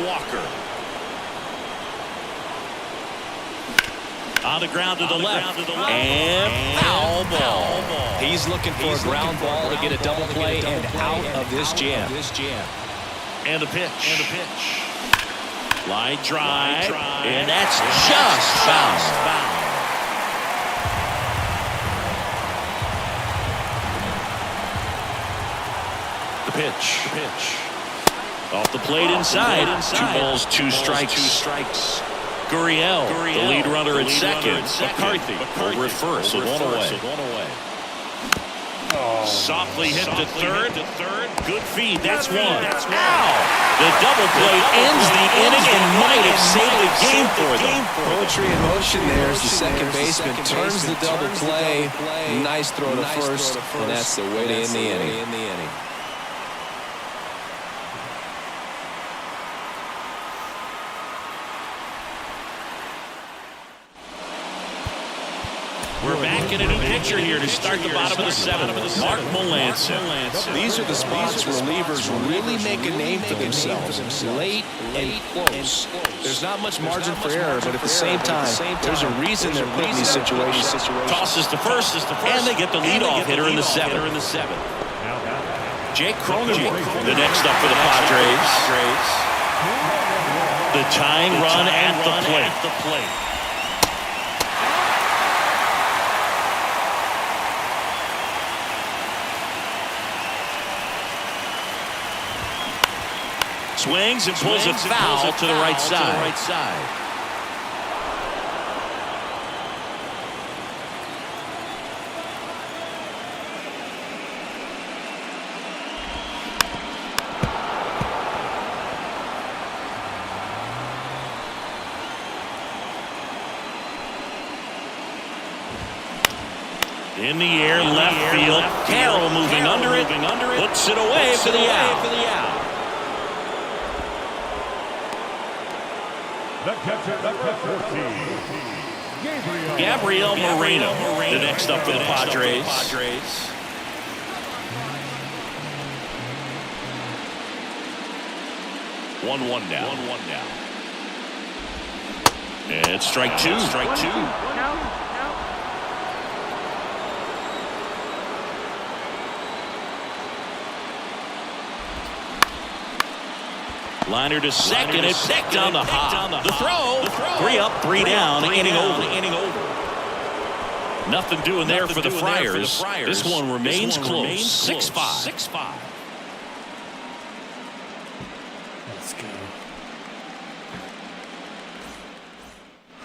Speaker 2: On the ground to the left, and foul ball.
Speaker 3: He's looking for a ground ball to get a double play and out of this jam.
Speaker 2: And a pitch. Line drive, and that's just foul. The pitch. Off the plate inside. 2 balls, 2 strikes. Gurriel, the lead runner at second. McCarthy over at first, so 1 away. Softly hit to third. Good feed. That's 1. Ow! The double play ends the inning and might have saved the game for them.
Speaker 3: Poetry in motion there as the second baseman turns the double play. Nice throw to first, and that's the way to end the inning.
Speaker 2: We're back in a new picture here to start the bottom of the 7th. Mark Melancon.
Speaker 3: These are the spots where relievers really make a name for themselves. Late and close. There's not much margin for error, but at the same time, there's a reason they're put in these situations.
Speaker 2: Tosses to first, and they get the leadoff hitter in the 7th. Jake Cronenworth, the next up for the Padres. The tying run at the plate. Swings and pulls it foul to the right side. In the air, left field. Carroll moving under it. Puts it away for the out.
Speaker 4: The catcher, number 14,
Speaker 2: Gabriel Moreno, the next up for the Padres. 1-1 now. And strike two. Liner to second, it picked on the hop. The throw, 3 up, 3 down, inning over. Nothing doing there for the Friars. This one remains close, 6-5.
Speaker 1: Let's go.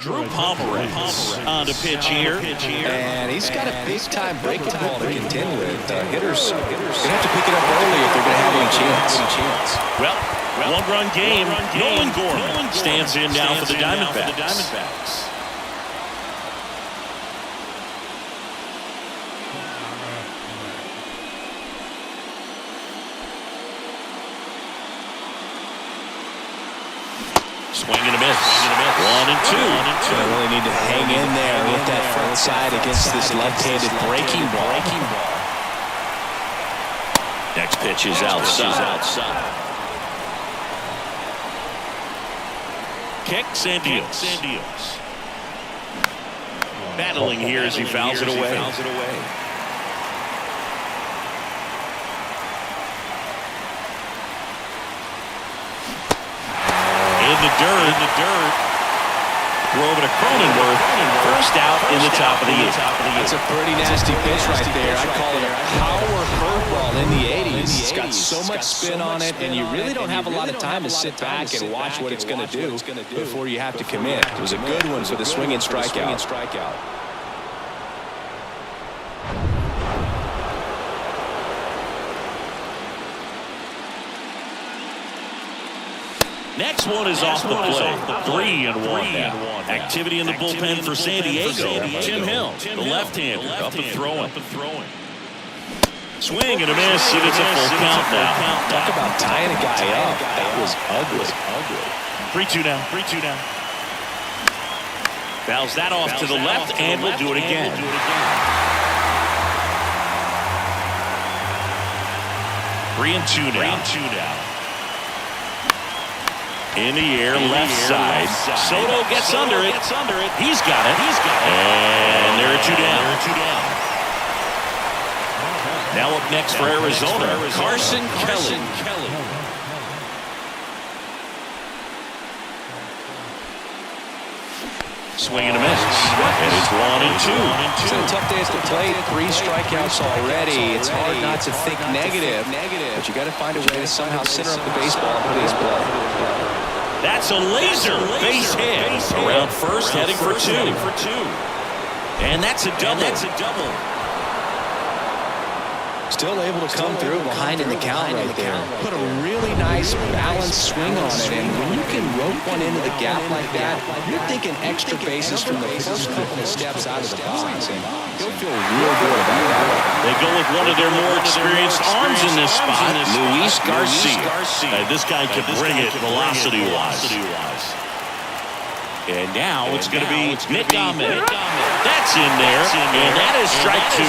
Speaker 2: Drew Pomeranz on to pitch here.
Speaker 3: And he's got a big-time breaking ball to contend with. Hitters going to have to pick it up early if they're going to have any chance.
Speaker 2: Well, one-run game. Nolan Gorman stands in now for the Diamondbacks. Swing and a miss. 1-2.
Speaker 3: They really need to hang in there with that front side against this left-handed breaking ball.
Speaker 2: Next pitch is outside. Kicks and deals. Battling here as he fouls it away. In the dirt. Throw over to Cronenworth. First out in the top of the 8th.
Speaker 3: That's a pretty nasty pitch right there. I call it a power curveball in the 80s. It's got so much spin on it, and you really don't have a lot of time to sit back and watch what it's going to do before you have to commit. It was a good one for the swing and strikeout.
Speaker 2: Next one is off the plate. 3-1 now. Activity in the bullpen for San Diego. Tim Hill, the left-hander, up and throwing. Swing and a miss, and it's a full count now.
Speaker 3: Talk about tying a guy up. That was ugly.
Speaker 2: 3-2 now. Fouls that off to the left, and we'll do it again. Three and two now. In the air, left side. Soto gets under it. He's got it. And there are 2 down. Now up next for Arizona, Carson Kelly. Swing and a miss. And it's 1-2.
Speaker 3: It's a tough day at the plate. 3 strikeouts already. It's hard not to think negative, but you got to find a way to somehow center up the baseball and put his play.
Speaker 2: That's a laser base hit around first, heading for 2. And that's a double.
Speaker 3: Still able to come through behind in the count right there. Put a really nice balanced swing on it, and when you can rope one into the gap like that, you're thinking extra bases from the first couple of steps out of the box, and you'll feel real good about that.
Speaker 2: They go with one of their more experienced arms in this spot, Luis Garcia. This guy can bring it velocity-wise. And now it's going to be Nick Ahmed. That's in there, and that is strike 2.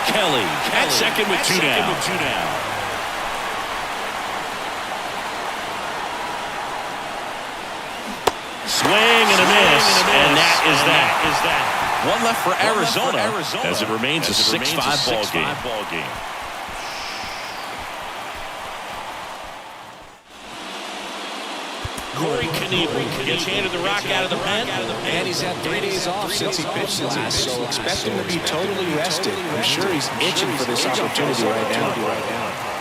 Speaker 2: Kelly at second with 2 down. swing and a miss, and that is that. One left for Arizona as it remains a 6-5 ball game. Corey Knebel gets handed the rock out of the pen.
Speaker 3: And he's had 3 days off since he pitched last, so expect him to be totally rested. I'm sure he's itching for this opportunity right now.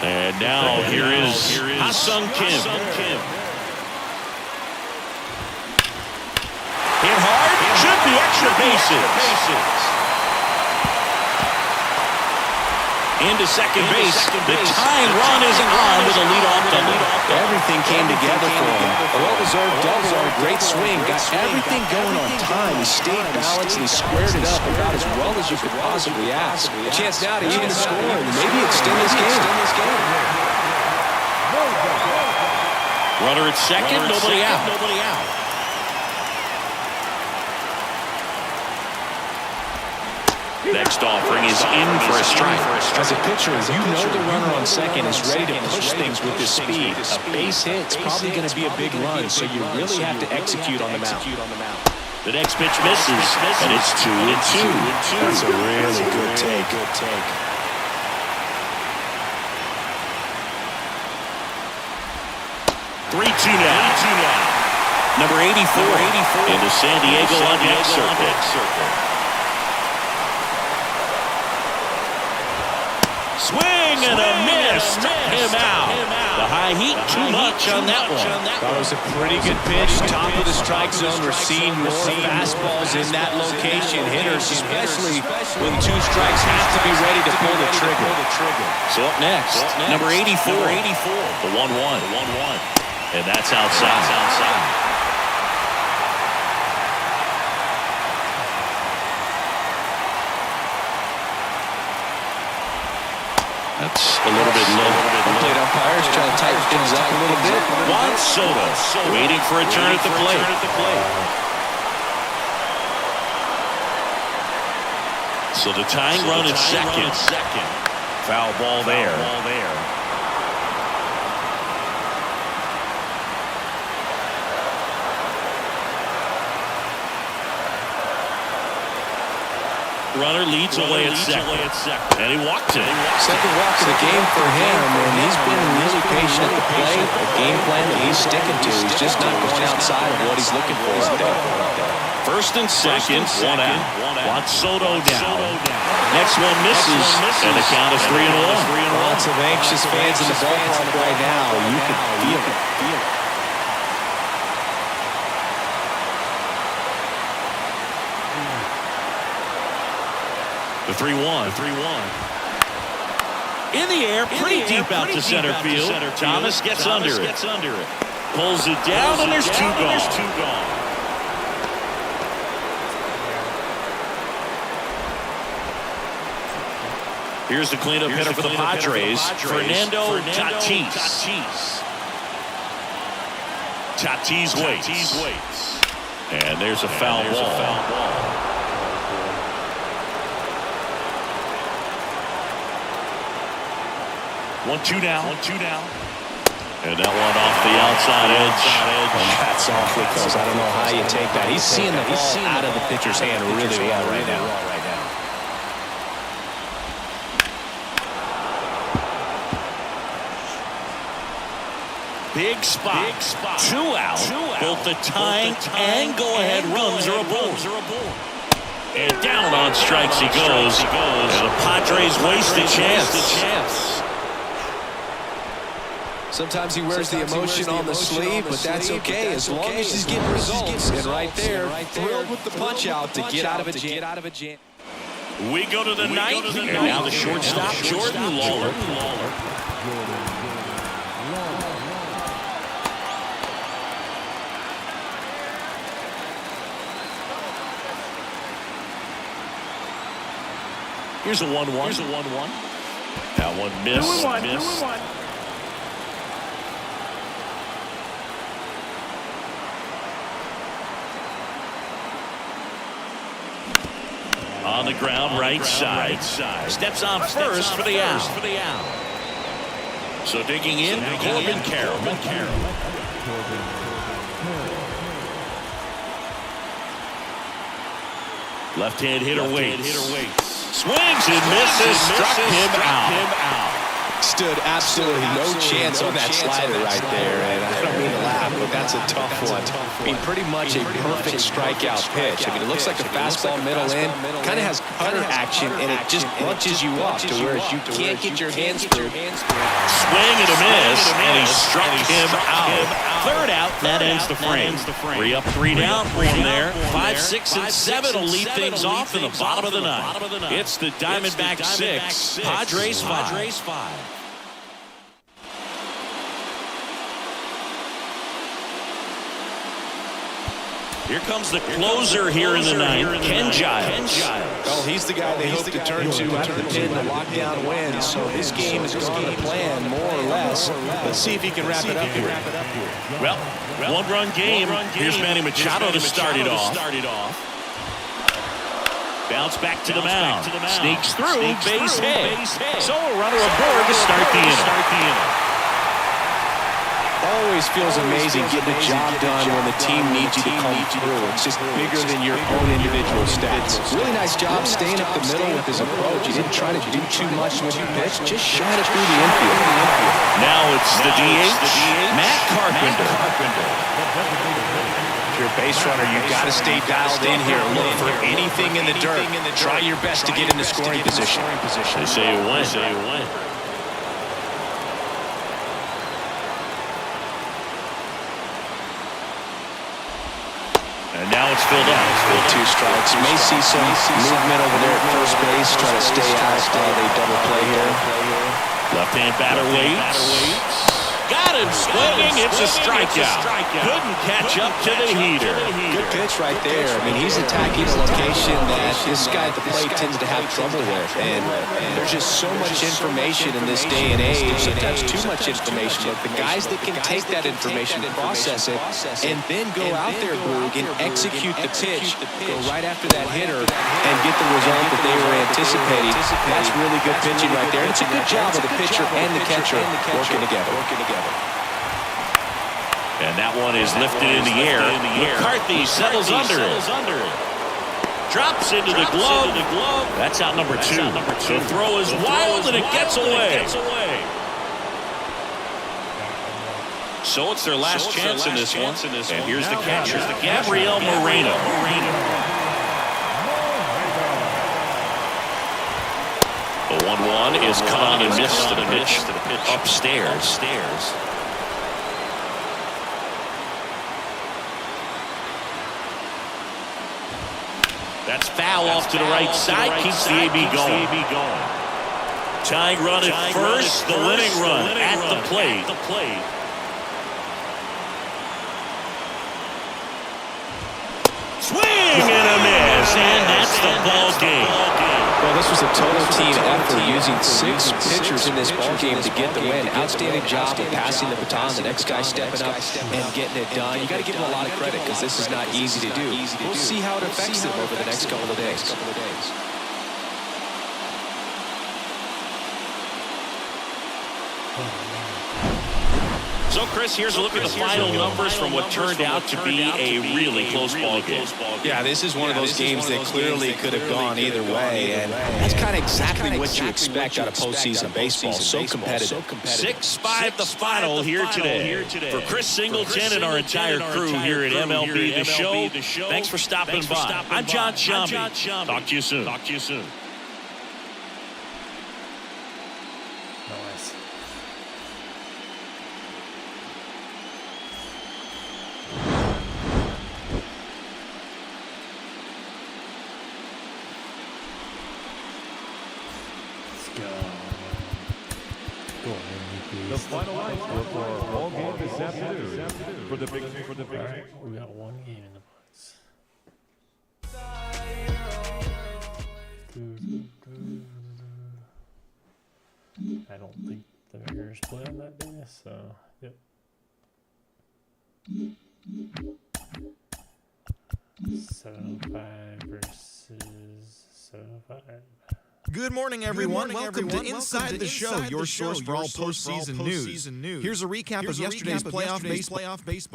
Speaker 2: And now here is Ha-Sung Kim. Hit hard, should be extra bases. Into second base. The tying run is on with a leadoff double.
Speaker 3: Everything came together for him. A well-deserved double on a great swing. Got everything going on time. He stayed balanced and he squared it up about as well as you could possibly ask. A chance now to even score and maybe extend this game.
Speaker 2: Runner at second, nobody out. Next offering is in for a strike.
Speaker 3: As a pitcher, you know the runner on second is ready to push things with his speed. A base hit's probably going to be a big run, so you really have to execute on the mound.
Speaker 2: The next pitch misses, and it's 2-2.
Speaker 3: That's a really good take.
Speaker 2: 3-2 now. Number 84 into San Diego on the circuit. Swing and a miss. Him out. The high heat, too much on that one.
Speaker 3: That was a pretty good pitch. Top of the strike zone. We're seeing more fastballs in that location. Hitters, especially when 2 strikes, have to be ready to pull the trigger.
Speaker 2: So up next, number 84. The 1-1. And that's outside. That's a little bit low.
Speaker 3: Plate umpires trying to tighten things up a little bit.
Speaker 2: Juan Soto waiting for a turn at the plate. So the tying run at second. Foul ball there. Runner leads away at second. And he walked it.
Speaker 3: Second walk of the game for him, and he's been really patient at the plate. The game plan that he's sticking to. He's just not going outside of what he's looking for out there.
Speaker 2: First and second, 1 out. Juan Soto down. Next one misses, and the count is 3-1.
Speaker 3: Lots of anxious fans in the ballpark right now. You can feel it.
Speaker 2: The 3-1. In the air, pretty deep out to center field. Thomas gets under it. Pulls it down, and there's 2 gone. Here's the cleanup hitter for the Padres, Fernando Tatis. Tatis waits. And there's a foul ball. 1-2 now. And that one off the outside edge.
Speaker 3: That's awfully close. I don't know how you take that. He's seeing the ball out of the pitcher's hand really well right now.
Speaker 2: Big spot. 2 out. Both the tying and go-ahead runs are aboard. And down on strikes he goes. And the Padres waste a chance.
Speaker 3: Sometimes he wears the emotion on the sleeve, but that's okay as long as he's getting results. And right there, thrilled with the punch out to get out of a jam.
Speaker 2: We go to the ninth, and now the shortstop, Jordan Lawler. Here's a 1-1. That one missed. On the ground, right side. Steps on first for the out. So digging in, Corbin Carroll. Left-hand hitter waits. Swings and misses. Struck him out.
Speaker 3: Stood absolutely no chance on that slider right there, and I don't mean to laugh, but that's a tough one. I mean, pretty much a perfect strikeout pitch. I mean, it looks like a fastball middle in, kind of has cutter action, and it just bunches you up to where you can't get your hands through.
Speaker 2: Swing and a miss, and he struck him out. Third out, that ends the frame. 3 up, 3 down, one there. 5, 6, and 7 will lead things off in the bottom of the ninth. It's the Diamondbacks 6, Padres 5. Here comes the closer here in the ninth, Ken Giles.
Speaker 3: Well, he's the guy they hope to turn to out of the pen to lock down wins. So this game is going to plan more or less. Let's see if he can wrap it up here.
Speaker 2: Well, one-run game. Here's Manny Machado to start it off. Bounce back to the mound. Sneaks through, base hit. So a runner aboard to start the inning.
Speaker 3: Always feels amazing getting the job done when the team needs you to come through. It's just bigger than your own individual stats. Really nice job staying up the middle with his approach. He didn't try to do too much with the pitch, just shot it through the infield.
Speaker 2: Now it's the DH, Matt Carpenter.
Speaker 3: If you're a base runner, you got to stay dialed in here. Look for anything in the dirt. Try your best to get in the scoring position.
Speaker 2: They say you win. And now it's filled up.
Speaker 3: With 2 strikes. May see some movement over there at first base. Try to stay out while they double play here.
Speaker 2: Left-hand batter waits. Got him swinging. It's a strikeout. Couldn't catch up to the heater.
Speaker 3: Good pitch right there. I mean, he's attacking a location that this guy at the plate tends to have trouble with. And there's just so much information in this day and age. Sometimes too much information. But the guys that can take that information, process it, and then go out there, Boog, and execute the pitch, go right after that hitter, and get the result that they were anticipating. That's really good pitching right there. And it's a good job of the pitcher and the catcher working together.
Speaker 2: And that one is lifted in the air. McCarthy settles under it. Drops into the glove. That's out number 2. The throw is wild and it gets away. So it's their last chance in this one. And here's the catcher, Gabriel Moreno. The 1-1 is caught and missed the pitch upstairs. That's foul off to the right side. Keeps the AB going. Tying run at first. The winning run at the plate. Swing and a miss. And that's the ball game.
Speaker 3: Well, this was a total team effort using 6 pitchers in this ball game to get the win. Outstanding job of passing the baton. The next guy stepping up and getting it done. You got to give them a lot of credit because this is not easy to do. We'll see how it affects them over the next couple of days.
Speaker 2: So, Chris, here's a look at the final numbers from what turned out to be a really close ball game.
Speaker 3: Yeah, this is one of those games that clearly could have gone either way, and that's kind of exactly what you expect out of postseason baseball. So competitive.
Speaker 2: 6-5 the final here today. For Chris Singleton and our entire crew here at MLB The Show, thanks for stopping by. I'm John Shambi. Talk to you soon.
Speaker 4: The final line score for our ball game this afternoon. For the big.
Speaker 1: Right, we got 1 game in the books. I don't think the Mariners play on that day, so yep. 705 versus 705.
Speaker 5: Good morning, everyone. Welcome to Inside the Show, your source for all postseason news. Here's a recap of yesterday's playoff baseball.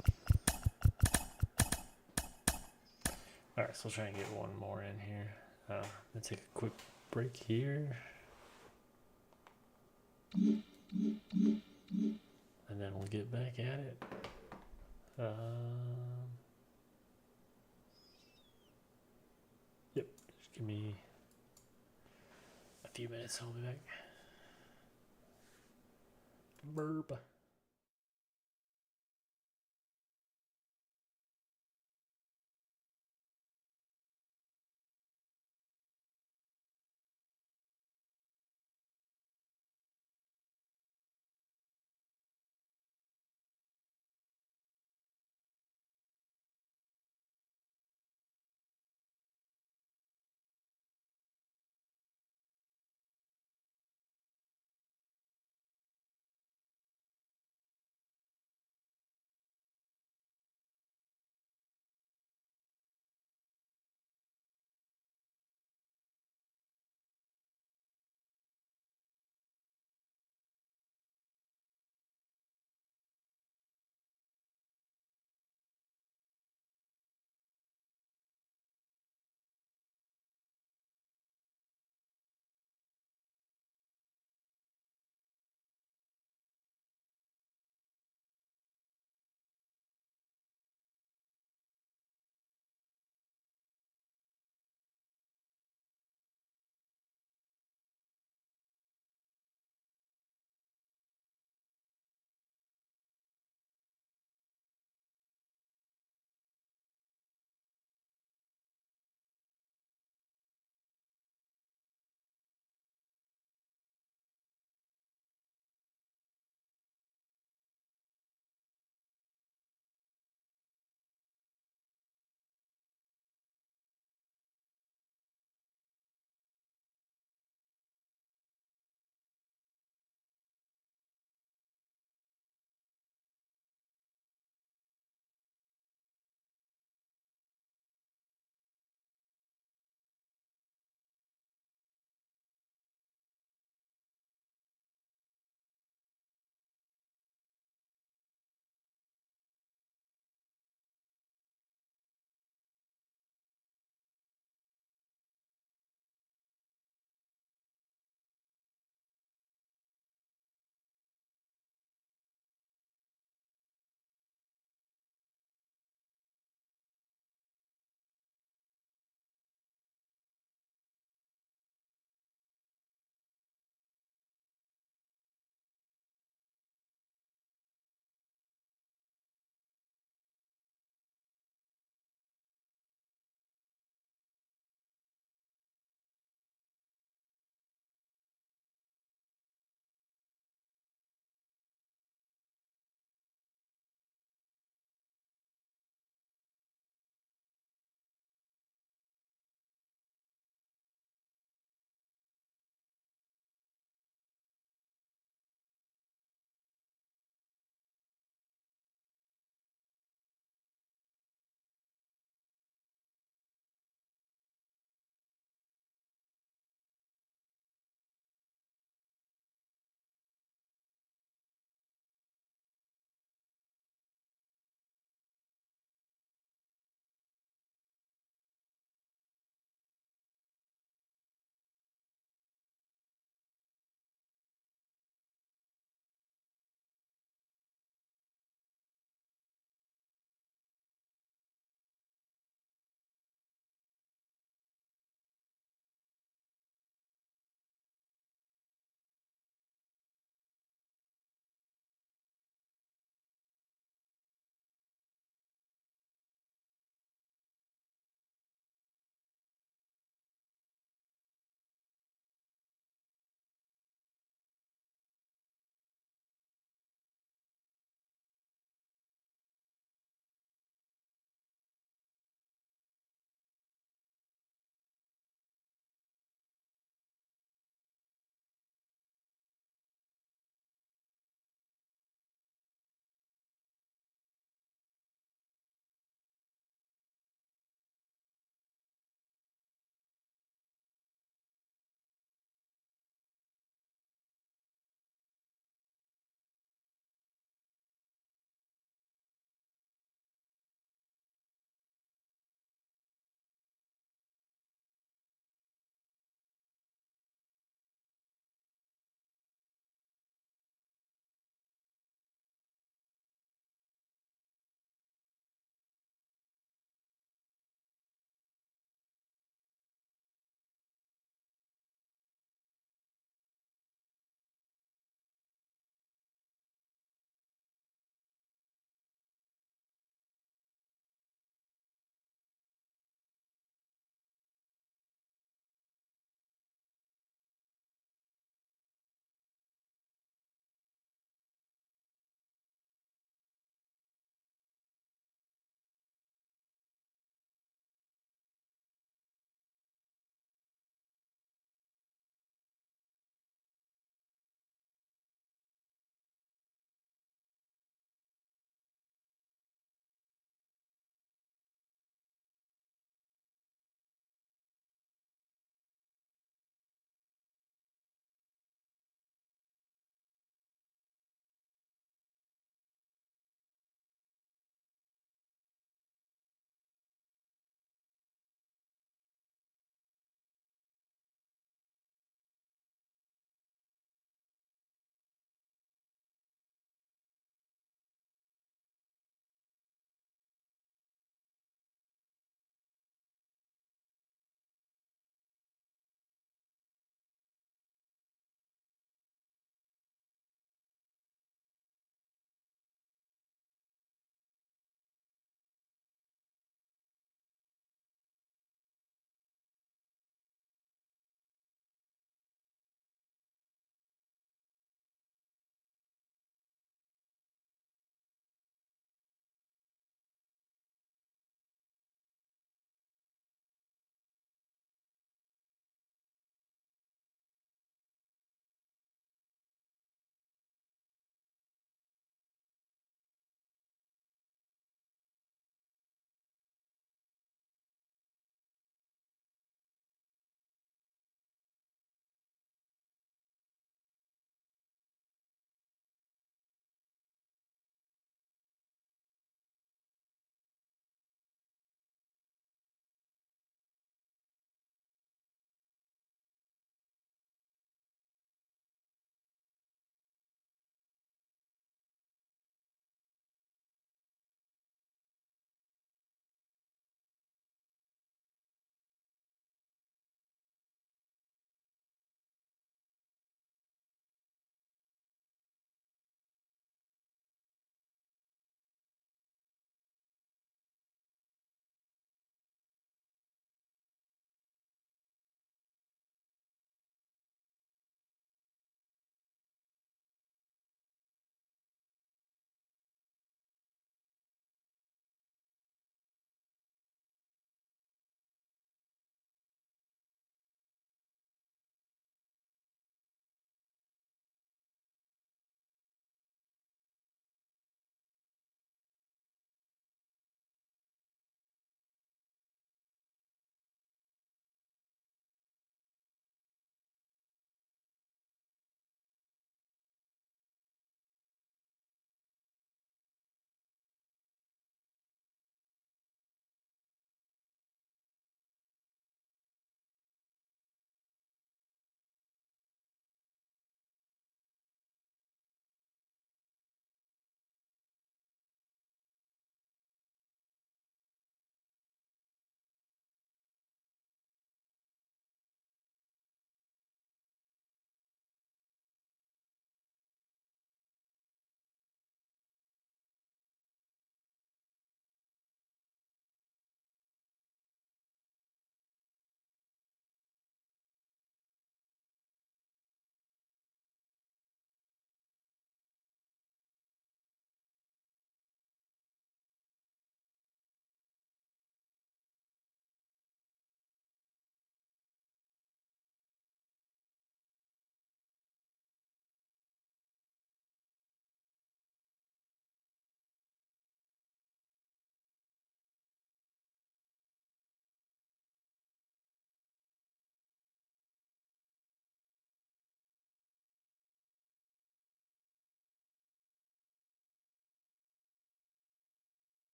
Speaker 1: All right, guess we'll try and get one more in here. Let's take a quick break here. And then we'll get back at it. Yep, just give me a few minutes, I'll be back. Burp.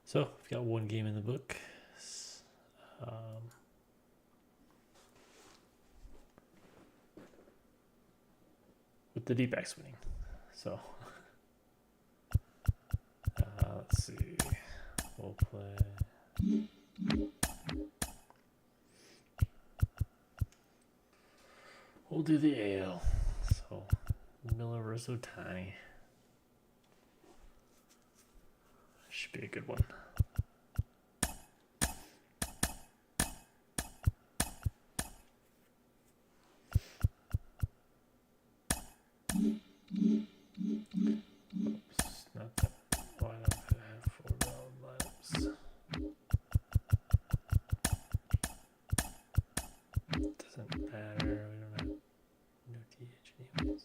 Speaker 1: So we've got one game in the book. With the D-backs winning. So let's see. We'll play. We'll do the AL. So Miller versus Ohtani. Should be a good one. Oops, not that lineup. I have 4 valid lineups. Doesn't matter. We don't have no DH anyways.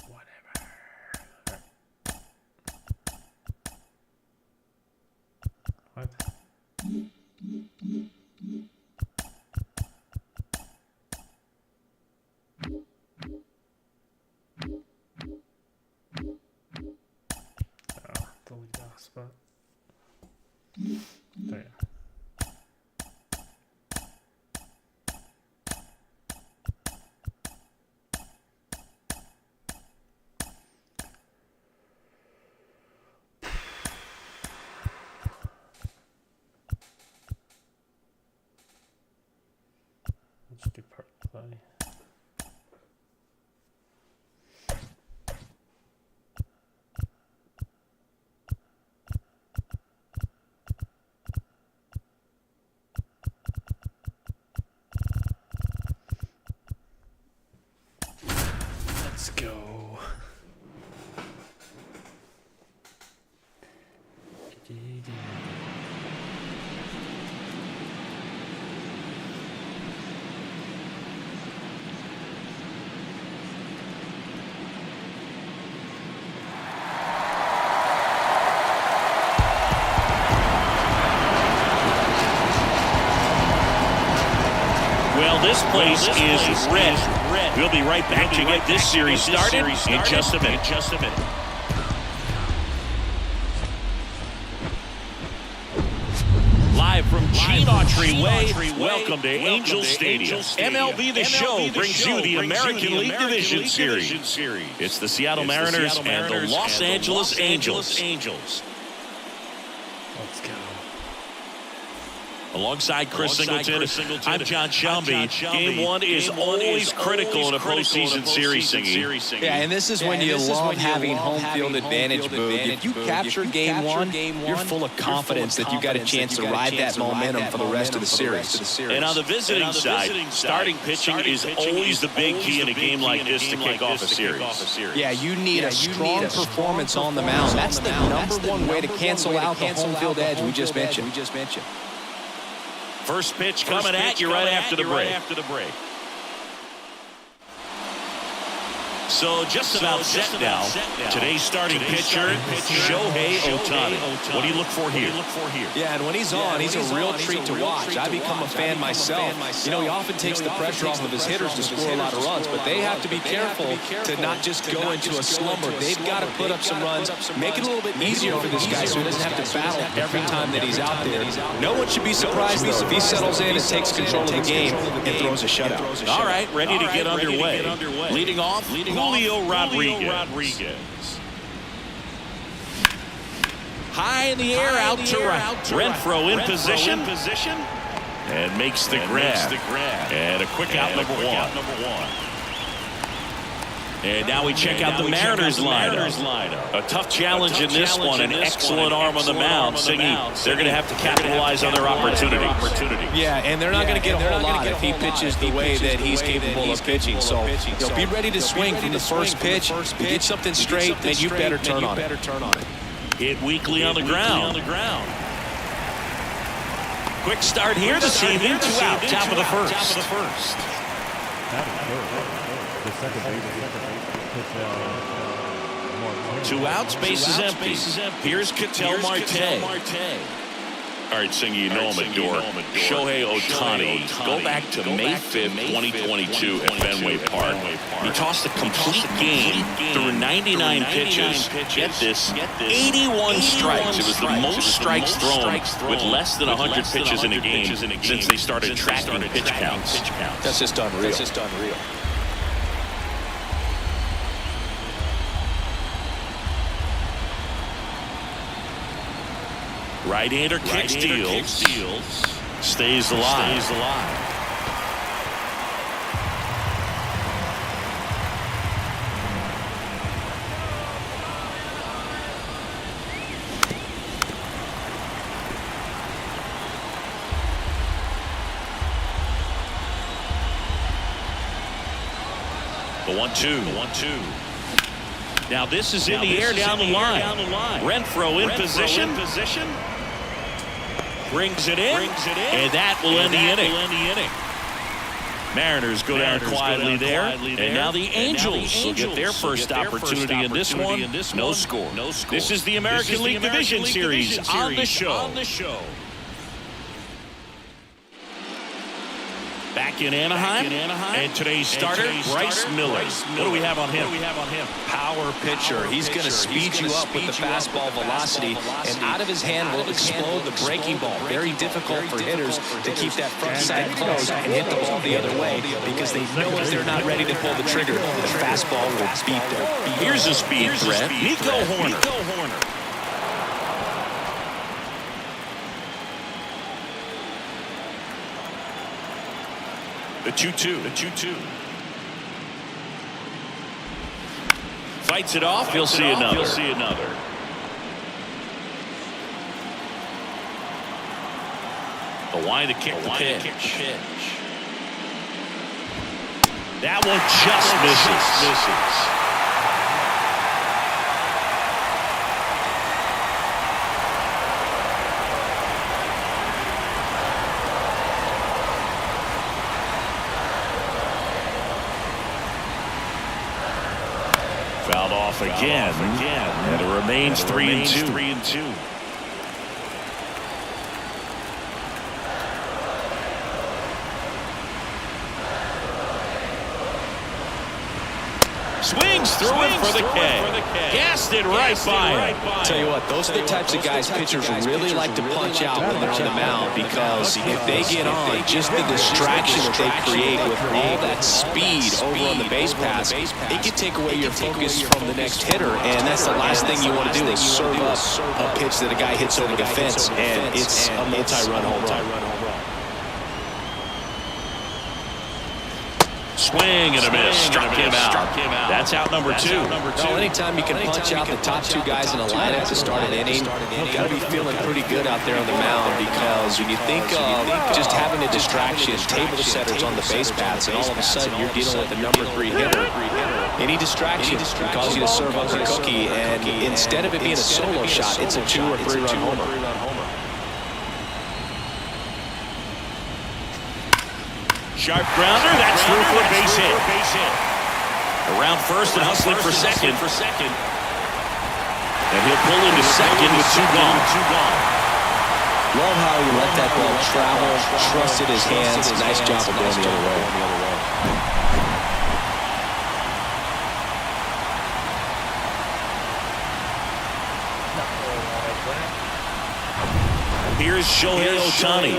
Speaker 1: Whatever. All right. What? The lead off spot. Oh, yeah. Let's do part play. Let's go.
Speaker 2: Well, this place is red. We'll be right back to get this series started in just a minute. Live from Gene Autry Way, welcome to Angel Stadium. MLB The Show brings you the American League Division Series. It's the Seattle Mariners and the Los Angeles Angels.
Speaker 1: Let's go.
Speaker 2: Alongside Chris Singleton, I'm John Shelby. Game 1 is always critical in a postseason series, Singy.
Speaker 3: Yeah, and this is when you love having home field advantage, Boog. If you capture Game 1, you're full of confidence that you've got a chance to ride that momentum for the rest of the series.
Speaker 2: And on the visiting side, starting pitching is always the big key in a game like this to kick off a series.
Speaker 3: Yeah, you need a strong performance on the mound. That's the #1 way to cancel out the home field edge we just mentioned.
Speaker 2: First pitch coming at you right after the break. So just about set now. Today's starting pitcher, Shohei Ohtani. What do you look for here?
Speaker 3: Yeah, and when he's on, he's a real treat to watch. I become a fan myself. You know, he often takes the pressure off of his hitters to score a lot of runs, but they have to be careful to not just go into a slumber. They've got to put up some runs, make it a little bit easier for this guy so he doesn't have to battle every time that he's out there. No one should be surprised, though, if he settles in and takes control of the game and throws a shutout.
Speaker 2: All right, ready to get underway. Leading off, Julio Rodriguez. High in the air, out to right. Renfroe in position. And makes the grab. And a quick out, number one. And now we check out the Mariners lineup. A tough challenge in this one. An excellent arm on the mound. They're going to have to capitalize on their opportunity.
Speaker 3: Yeah, and they're not going to get a whole lot if he pitches the way that he's capable of pitching. So you'll be ready to swing from the first pitch. You get something straight, then you better turn on it.
Speaker 2: Hit weakly on the ground. Quick start here this evening. 2 out, top of the first.
Speaker 4: The second base.
Speaker 2: 2 outs, base is empty. Here's Ketel Marte. All right, Singer, you know him at door. Shohei Ohtani. Go back to May 5th, 2022 at Fenway Park. He tossed a complete game through 99 pitches. Get this, 81 strikes. It was the most strikes thrown with less than 100 pitches in a game since they started tracking pitch counts.
Speaker 3: That's just unreal.
Speaker 2: Right-hander kick steals. Stays alive. The 1-2. Now this is in the air down the line. Renfroe in position. Brings it in, and that will end the inning. Mariners go down quietly there, and now the Angels will get their first opportunity in this one. No score. This is the American League Division Series on the show. Back in Anaheim, and today's starter, Bryce Miller. What do we have on him?
Speaker 3: Power pitcher. He's going to speed you up with the fastball velocity, and out of his hand will explode the breaking ball. Very difficult for hitters to keep that front side closed and hit the ball the other way because they know if they're not ready to pull the trigger, the fastball will beat them.
Speaker 2: Here's a speed threat, Nico Horner. The 2-2. Fights it off. He'll see another. The wind to kick the pitch. That one just misses. Fouled off again, and it remains 3-2. Swings through it for the K. Gassed it right by him.
Speaker 3: Tell you what, those are the types of guys pitchers really like to punch out when they're on the mound, because if they get on, just the distraction that they create with all that speed over on the base pass, it can take away your focus from the next hitter, and that's the last thing you want to do is serve up a pitch that a guy hits over the fence, and it's a multi-run home run.
Speaker 2: Swing and a miss. Struck him out. That's out number 2.
Speaker 3: Well, anytime you can punch out the top 2 guys in a lineup to start an inning, you've got to be feeling pretty good out there on the mound, because when you think of just having a distraction, table setters on the base paths, and all of a sudden you're dealing with the number 3 hitter, any distraction can cause you to serve up a cookie, and instead of it being a solo shot, it's a 2 or 3 run homer.
Speaker 2: Sharp grounder, that's through for a base hit. Around first and hustling for second. And he'll pull into second with 2 gone.
Speaker 3: Love how he let that ball travel, trusted his hands. Nice job of going the other way.
Speaker 2: Here's Shohei Ohtani.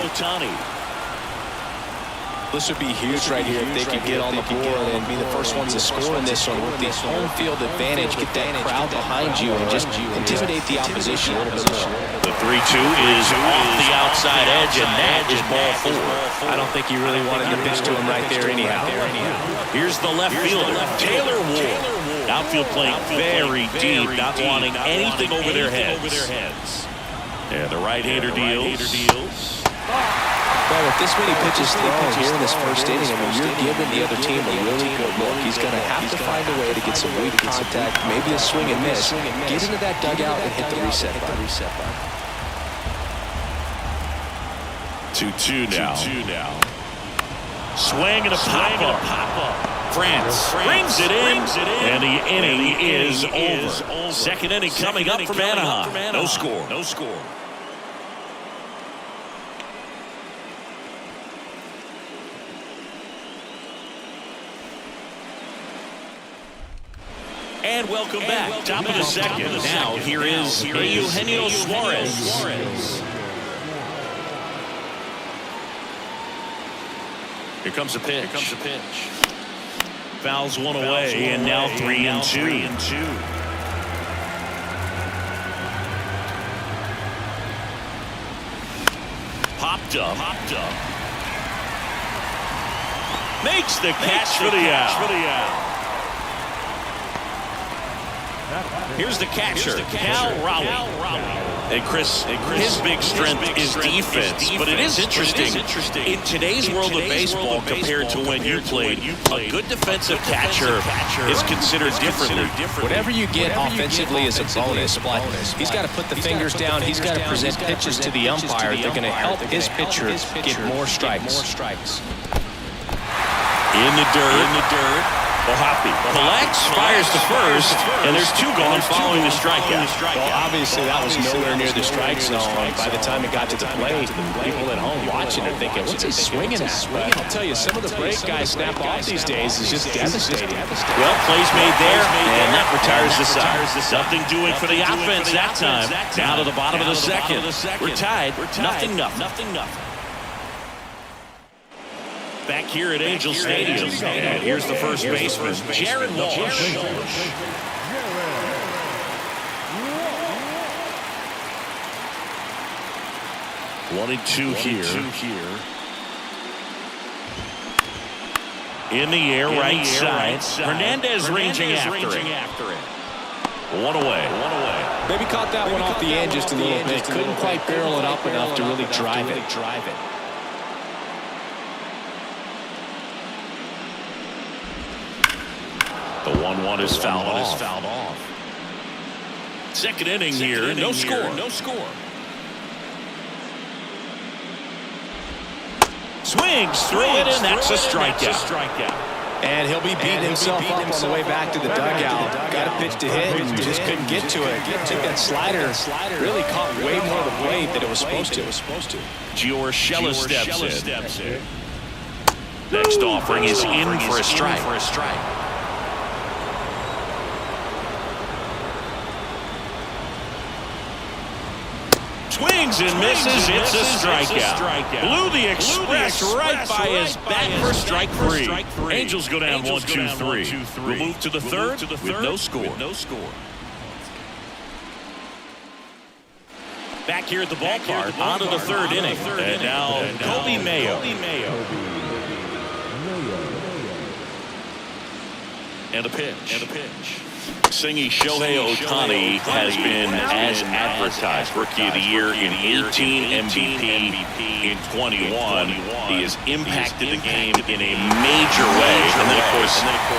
Speaker 3: This would be huge right here if they could get on the board and be the first ones to score in this one with the home field advantage. Get that crowd behind you and just intimidate the opposition a little bit more.
Speaker 2: The 3-2 is off the outside edge, and that is ball 4.
Speaker 3: I don't think he really wanted to pitch to him right there anyhow.
Speaker 2: Here's the left fielder, Taylor Ward. Outfield playing very deep, not wanting anything over their heads. And the right-hander deals.
Speaker 3: Well, with this many pitches thrown here in this first inning, I mean, you're giving the other team a really good look. He's going to have to find a way to get some weak contact, maybe a swing and miss. Get into that dugout and hit the reset button.
Speaker 2: 2-2 now. Swing and a pop-up. France brings it in, and the inning is over. Second inning coming up from Anaheim. No score. And welcome back. Top of the second. Now here is Eugenio Suarez. Here comes the pitch. Fouls one away, and now 3-2. Popped up. Makes the catch for the out. Here's the catcher, Cal Raleigh. And Chris, his big strength is defense, but it is interesting. In today's world of baseball, compared to when you played, a good defensive catcher is considered differently.
Speaker 3: Whatever you get offensively is a bonus, but he's got to put the fingers down. He's got to present pitches to the umpire. They're going to help his pitcher get more strikes.
Speaker 2: In the dirt. Ohapi collects, fires to first, and there's two gone following the strikeout.
Speaker 3: Well, obviously that was nowhere near the strike zone. By the time it got to the plate, people at home watching are thinking, what's he swinging at? But I'll tell you, some of the break guys snap off these days is just devastating.
Speaker 2: Well, plays made there, and that retires the side. Nothing doing for the offense that time. Down to the bottom of the second. We're tied. Nothing. Back here at Angel Stadium, and here's the first baseman, Jared Walsh. 1-2 here. In the air, right side. Hernandez ranging after it. One away.
Speaker 3: Maybe caught that one off the end just a little bit. Couldn't quite barrel it up enough to really drive it.
Speaker 2: The 1-1 is fouled off. Second inning here, no score. Swings through it, and that's a strikeout.
Speaker 3: And he'll be beating himself up on the way back to the dugout. Got a pitch to hit and just couldn't get to it. Took that slider, really caught way more of the blade than it was supposed to.
Speaker 2: Gior Shella steps in. Next offering is in for a strike. Swings and misses. It's a strikeout. Blew the express right by his back for strike three. Angels go down 1-2-3. We'll move to the third with no score. Back here at the ballpark, on to the third inning. And now Kobe Mayo. And a pitch. Singy Shohei Ohtani has been as advertised. Rookie of the Year in 18, MVP in 21. He has impacted the game in a major way. And then, of course,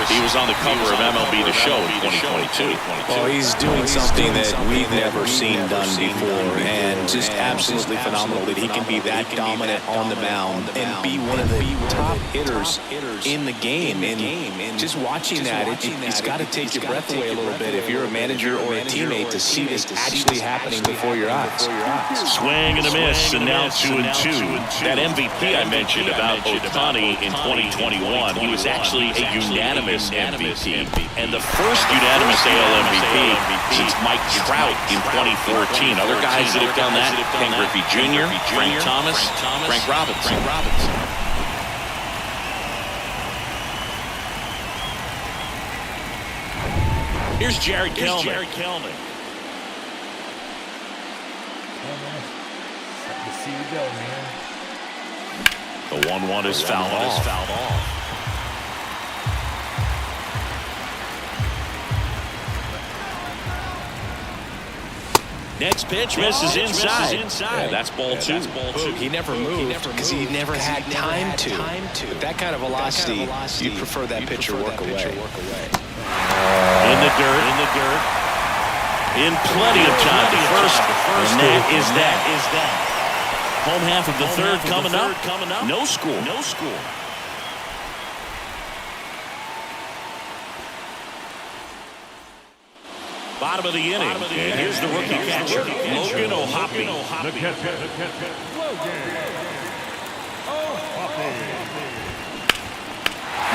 Speaker 2: he was on the cover of MLB The Show in 2022.
Speaker 3: Well, he's doing something that we've never seen done before, and just absolutely phenomenal that he can be that dominant on the mound and be one of the top hitters in the game. And just watching that, it's got to take your breath away a little bit if you're a manager or a teammate to see this actually happening before your eyes.
Speaker 2: Swing and a miss, and now 2-2. That MVP I mentioned about Ohtani in 2021, he was actually a unanimous MVP, and the first unanimous AL MVP since Mike Trout in 2014. Other guys that have done that: Ken Griffey Jr., Frank Thomas, Frank Robinson. Here's Jared Kelman.
Speaker 1: See you go, man.
Speaker 2: The 1-1 is fouled off. Next pitch misses inside. Yeah, that's ball two.
Speaker 3: He never moved because he never had time to. With that kind of velocity, you'd prefer that pitcher work away.
Speaker 2: In the dirt. In plenty of time to first. And that is that. Home half of the third coming up. No score. Bottom of the inning. And here's the rookie catcher, Logan Ohapi.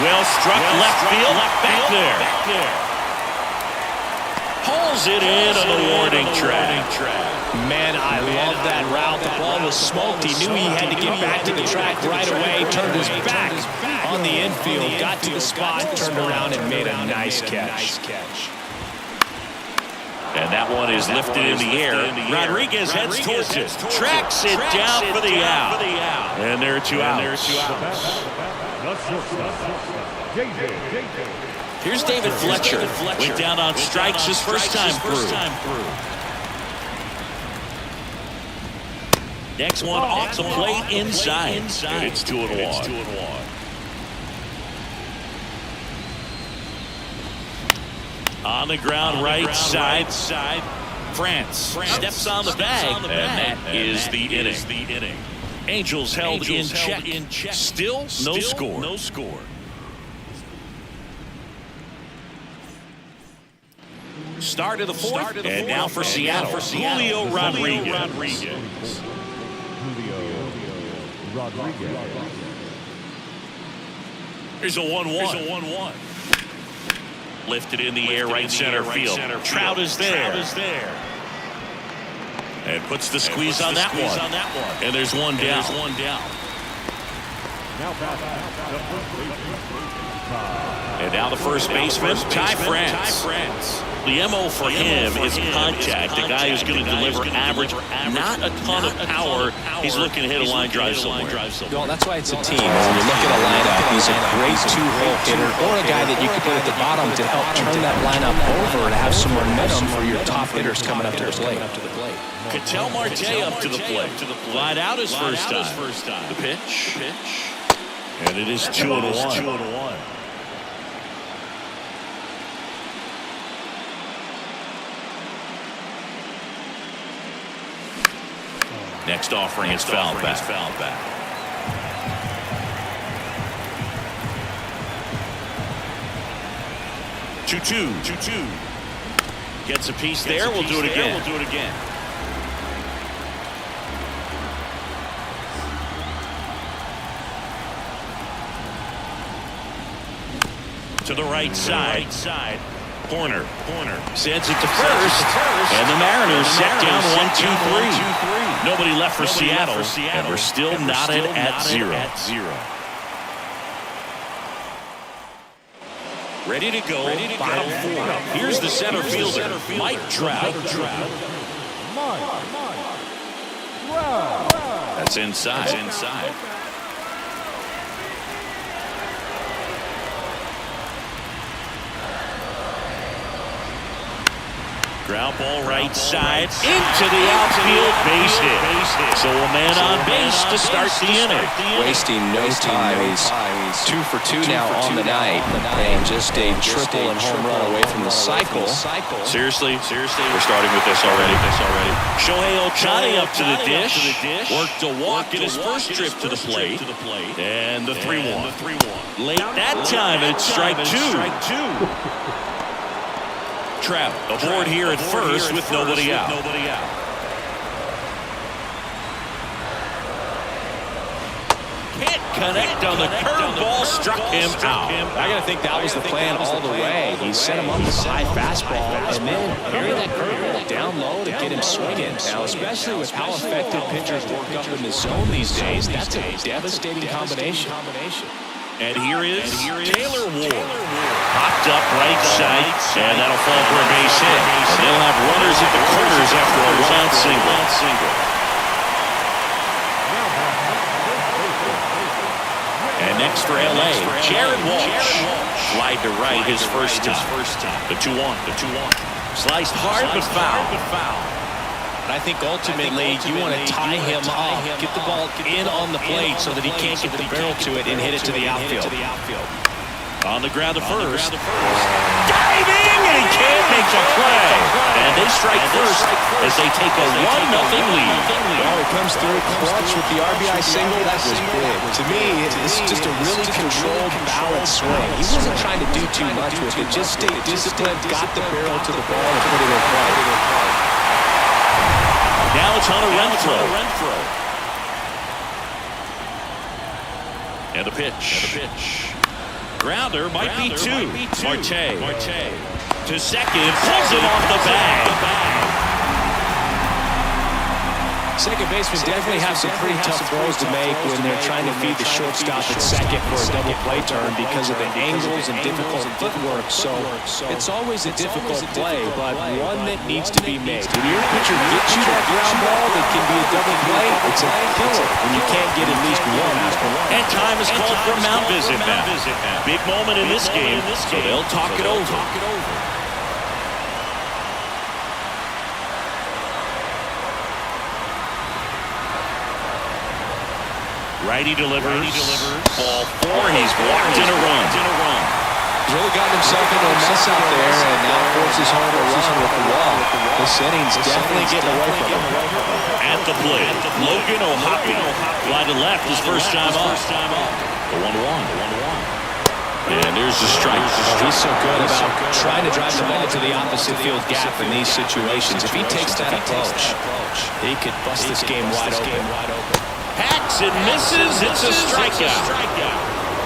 Speaker 2: Well struck left field. Back there. Pulls it in on the warning track.
Speaker 3: Man, I love that route. The ball was smoked. He knew he had to get back to the track right away. Turned his back on the infield. Got to the spot, turned around, and made a nice catch.
Speaker 2: And that one is lifted in the air. Rodriguez heads towards it. Tracks it down for the out. And there are two outs. Here's David Fletcher. Went down on strikes his first time through. Next one off the plate inside. And it's 2-1. On the ground, right side. France steps on the bag, and that is the inning. Angels held in check. Still no score. Start of the fourth, and now for Seattle. Julio Rodriguez. Here's a 1-1. Lifted in the air, right center field. Trout is there. And puts the squeeze on that one. And there's one down. And now the first baseman, Ty France. The MO for him is contact. The guy who's going to deliver average, not a ton of power. He's looking to hit a line drive somewhere.
Speaker 3: Well, that's why it's a team. When you look at a lineup, he's a great two-hole hitter, or a guy that you could put at the bottom to help turn that lineup over and have some momentum for your top hitters coming up to the plate.
Speaker 2: Ketel Marte up to the plate. Light out his first time. The pitch. And it is 2-1. Next offering is fouled back. 2-2. Gets a piece there. We'll do it again. To the right side. Corner sends it to first, and the Mariners set down 1-2-3. Nobody left for Seattle, and we're still knotted at 0. Ready to go. Bottom 4. Here's the center fielder, Mike Trout. That's inside. Ground ball right side into the outfield, base hit. So a man on base to start the inning.
Speaker 3: Wasting no time. He's 2 for 2 now on the night, and just a triple and home run away from the cycle.
Speaker 2: Seriously, we're starting with this already. Shohei Ohtani up to the dish. Worked a walk in his first trip to the plate. And the 3-1. Late that time, it's strike 2. Trout aboard here at first with nobody out. Can't connect on the curveball, struck him out.
Speaker 3: I got to think that was the plan all the way. He set him up with a high fastball and then carry that curveball down low to get him swinging. Now, especially with how effective pitchers work up in the zone these days, that's a devastating combination.
Speaker 2: And here is Taylor Ward. Popped up right side, and that'll fall for a base hit. And they'll have runners at the corners after a one-out single. And next for L.A., Jared Walsh. Slide to right his first time. The 2-1. Sliced hard but foul.
Speaker 3: I think ultimately you want to tie him up, get the ball in on the plate so that he can't get the barrel to it and hit it to the outfield.
Speaker 2: On the ground to first. Diving, and he can't make the play. And they strike first as they take a 1-0 lead.
Speaker 3: Well, he comes through clutch with the RBI single. That was big. To me, it's just a really controlled, balanced swing. He wasn't trying to do too much with it. Just stayed disciplined, got the barrel to the ball, and put it in play.
Speaker 2: Now it's Hunter Renfroe. And the pitch. Grounder might be 2. Marte. To second, pulls it off the bag.
Speaker 3: Second baseman definitely have some pretty tough throws to make when they're trying to feed the shortstop at second for a double play turn because of the angles and difficult footwork. So it's always a difficult play, but one that needs to be made. When your pitcher gets you that ground ball that can be a double play, it's a killer when you can't get at least one after one.
Speaker 2: And time is called for Mount Visit now. Big moment in this game, so they'll talk it over. Righty delivers. Ball 4. He's walked in a run.
Speaker 3: He's really gotten himself into a mess out there and now forces home a run with the wall. This inning's definitely getting away from him.
Speaker 2: At the plate, Logan O'Hoppe. Fly to left his first time up. The 1-1. And there's the strike.
Speaker 3: He's so good about trying to drive the ball to the opposite field gap in these situations. If he takes that approach, he could bust this game wide open.
Speaker 2: Hacks and misses. It's a strikeout.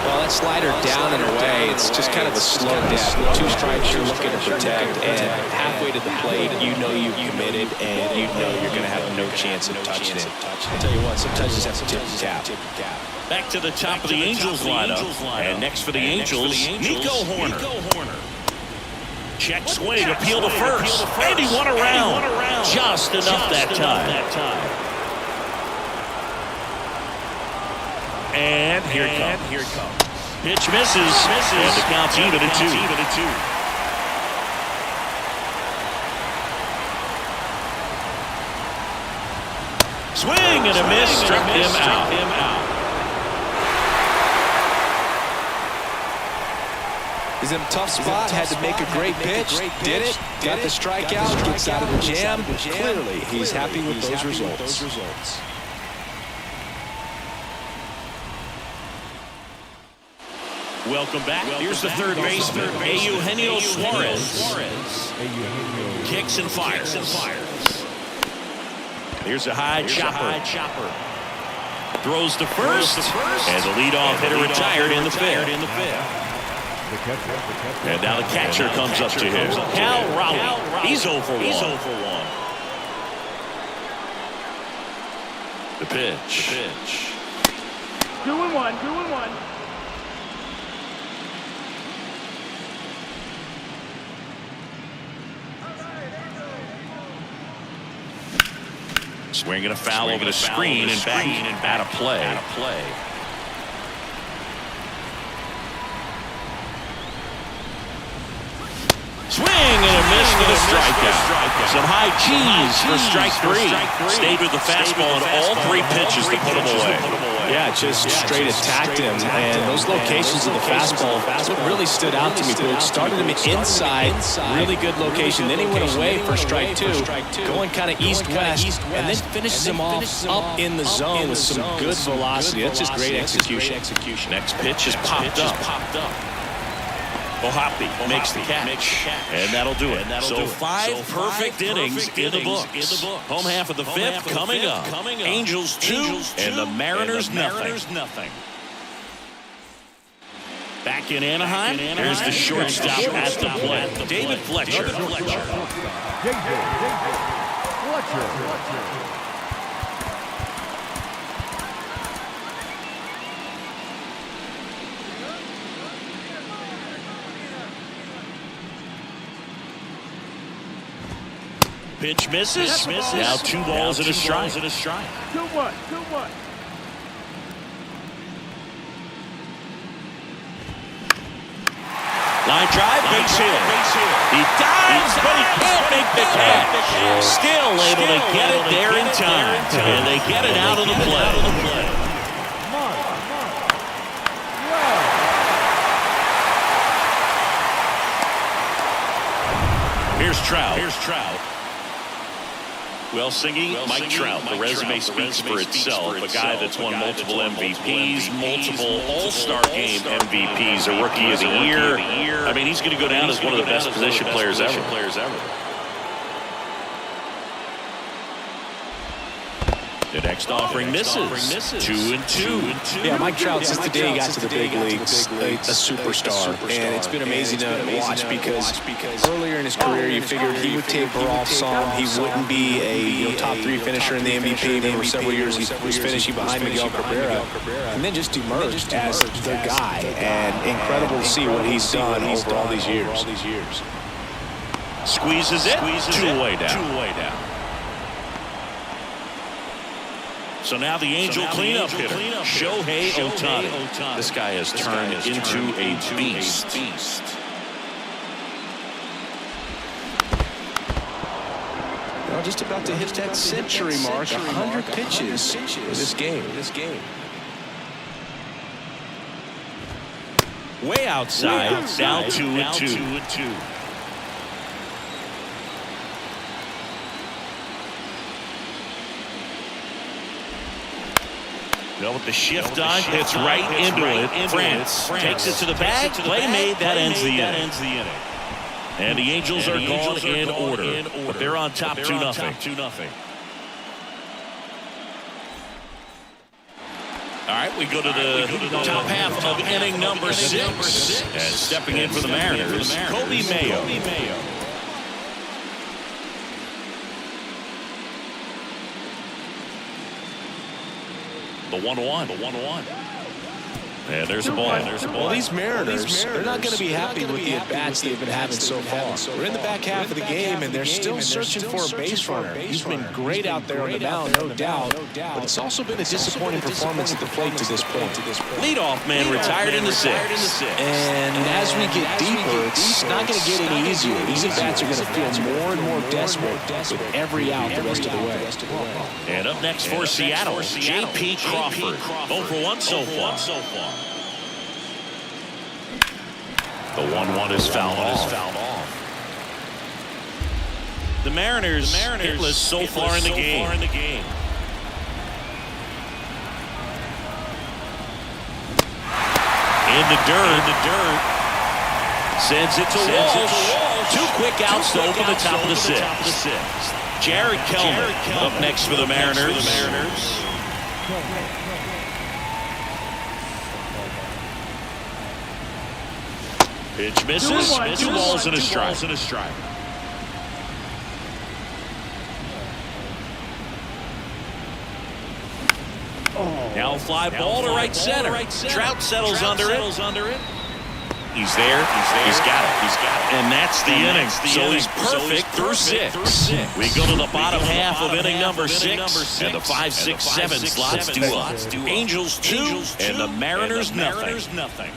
Speaker 3: Well, that slider down and away, it's just kind of a slow death. 2 strikes you're looking to protect, and halfway to the plate, you know you've committed, and you know you're going to have no chance of touching it. I'll tell you what, sometimes you just have to tip the cap.
Speaker 2: Back to the top of the Angels lineup. And next for the Angels, Nico Horner. Check swing, appeal to first. And he won around. Just enough that time. And here it comes. Pitch misses. And the count's even at 2. Swing and a miss. Struck him out.
Speaker 3: He's in a tough spot, had to make a great pitch, did it, got the strikeout, gets out of the jam. Clearly, he's happy with those results.
Speaker 2: Welcome back. Here's the third baseman, Eugenio Suarez. Kicks and fires. Here's a high chopper. Throws to first. And the leadoff hitter retired in the fifth. And now the catcher comes up to him. Cal Raleigh. He's 0 for 1. The pitch.
Speaker 4: 2-1.
Speaker 2: Swinging a foul over the screen and back out of play. Swing and a miss for the strikeout. Some high cheese for strike 3. Stayed with the fastball on all 3 pitches to put him away.
Speaker 3: Yeah, just straight attacked him. And those locations of the fastball, that's what really stood out to me, Boog. Started him inside, really good location. Then he went away for strike 2, going kind of east-west, and then finishes him off up in the zone with some good velocity. That's just great execution.
Speaker 2: Next pitch is popped up. O'Hoppe makes the catch, and that'll do it. So 5 perfect innings in the books. Home half of the 5th coming up. Angels 2 and the Mariners nothing. Back in Anaheim, there's the shortstop at the plate, David Fletcher. Pitch misses. Now 2 balls and a strike.
Speaker 4: 2-1.
Speaker 2: Line drive, base hit. He dives, but he can't make the catch. Still able to get it there in time. And they get it out of the play. Here's Trout. Well, singing, Mike Trout, the resume speaks for itself. A guy that's won multiple MVPs, multiple All-Star Game MVPs, a Rookie of the Year. I mean, he's going to go down as one of the best position players ever. The next offering misses. 2-2.
Speaker 3: Yeah, Mike Trout, since the day he got to the big leagues, a superstar. And it's been amazing to watch because earlier in his career, you figured he would taper off some. He wouldn't be a top 3 finisher in the MVP. Then for several years, he was finishing behind Miguel Cabrera. And then just emerged as the guy. And incredible to see what he's done over all these years.
Speaker 2: Squeezes it. Two-way down. So now the Angel cleanup hitter, Shohei Ohtani. This guy has turned into a beast.
Speaker 3: Well, just about to hit that century mark, 100 pitches for this game.
Speaker 2: Way outside, down 2-2. Well, with the shift on, hits right into it. France takes it to the bag. Play made. That ends the inning. And the Angels are gone in order. But they're on top 2-0. All right, we go to the top half of inning number 6. And stepping in for the Mariners, Kobe Mayo. The 1-1. And there's a ball.
Speaker 3: Well, these Mariners, they're not going to be happy with the at-bats they've been having so far. We're in the back half of the game, and they're still searching for a base runner. He's been great out there on the mound, no doubt, but it's also been a disappointing performance at the plate to this point.
Speaker 2: Leadoff man retired in the 6th.
Speaker 3: And as we get deeper, it's not going to get any easier. These at-bats are going to feel more and more desperate with every out the rest of the way.
Speaker 2: And up next for Seattle, J.P. Crawford. 0 for 1 so far. The 1-1 is fouled off. The Mariners hitless so far in the game. In the dirt. Sends it to Walsh. 2 quick outs to open the top of the 6th. Jared Kelman up next for the Mariners. Pitch misses. 2 balls and a strike. Now fly ball to right center. Trout settles under it. He's there. He's got it. And that's the inning. So he's perfect through 6. We go to the bottom half of inning number 6. And the 5, 6, 7 slots do up. Angels 2 and the Mariners nothing.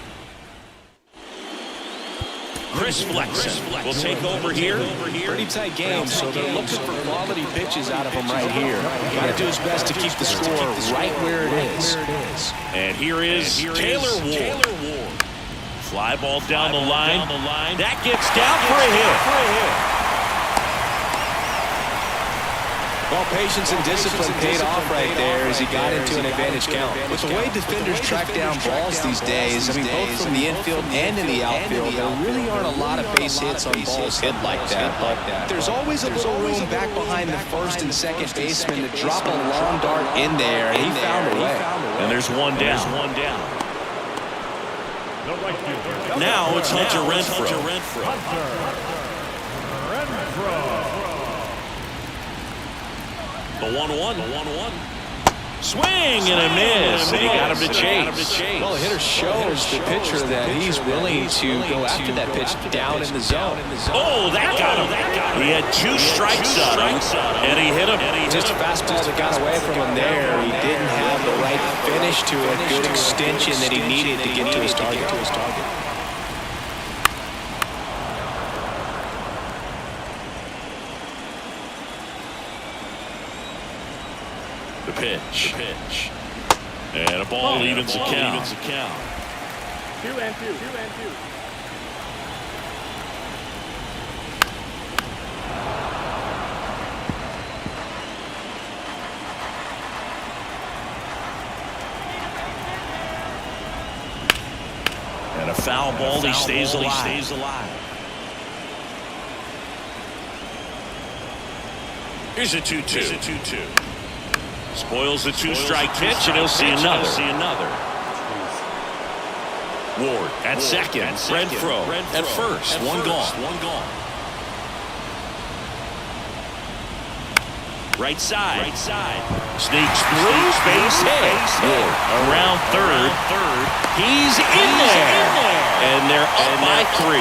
Speaker 2: Chris Flexen will take over here.
Speaker 3: Pretty tight game, so they're looking for quality pitches out of him right here. Got to do his best to keep the score right where it is.
Speaker 2: And here is Taylor Ward. Fly ball down the line. That gets down for a hit.
Speaker 3: Well, patience and discipline paid off right there as he got into an advantage count. With the way defenders track down balls these days, I mean, both from the infield and in the outfield, there really aren't a lot of base hits on balls hit like that. But there's always a little room back behind the first and second baseman to drop a long dart in there, and he found a way.
Speaker 2: And there's one down. Now it's Hunter Renfroe. The 1-1. Swing and a miss. And he got him to chase.
Speaker 3: Well, the hitter shows the pitcher that he's willing to go after that pitch down in the zone.
Speaker 2: Oh, that got him. He had 2 strikes on him, and he hit him.
Speaker 3: Just a fastball that got away from him there. He didn't have the right finish to it. Good extension that he needed to get to his target.
Speaker 2: The pitch. And a ball evens the count.
Speaker 4: 2-2.
Speaker 2: And a foul ball, he stays alive. Here's a 2-2. Spoils the two-strike pitch, and he'll see another. Ward at second. Renfroe at first. One gone. Right side. Sneaks through. Base hit. Ward around third. He's in there. And they're up by 3.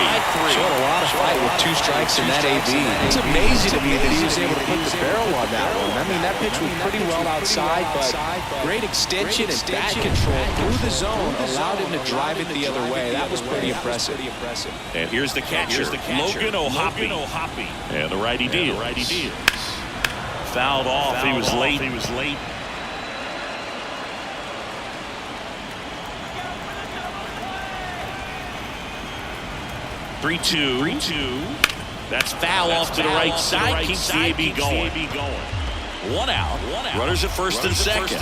Speaker 3: Showed a lot of fight with 2 strikes in that AB. It's amazing to me that he was able to put the barrel on that one. I mean, that pitch was pretty well outside, but great extension and bat control through the zone allowed him to drive it the other way. That was pretty impressive.
Speaker 2: And here's the catcher, Logan O'Hoppe. And the righty deals. Fouled off. He was late. 3-2. That's foul off to the right side. Keeps the AB going. 1 out. Runners at first and second.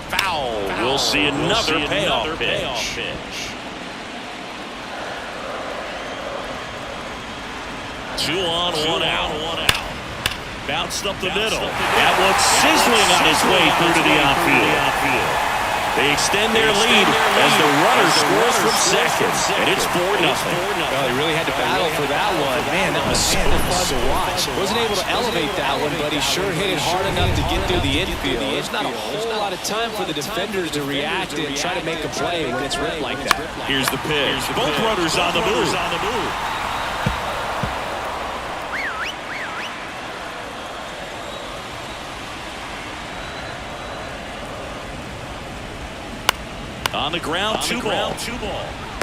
Speaker 2: Foul. We'll see another payoff pitch. Two on, one out. Bounced up the middle. That one's sizzling on his way through to the outfield. They extend their lead as the runner scores from second, and it's 4-0.
Speaker 3: Well, he really had to battle for that one. Man, that was so fun to watch. Wasn't able to elevate that one, but he sure hit it hard enough to get through the infield. There's not a whole lot of time for the defenders to react and try to make a play when it's ripped like that.
Speaker 2: Here's the pitch. Both runners on the move. On the ground, 2 ball.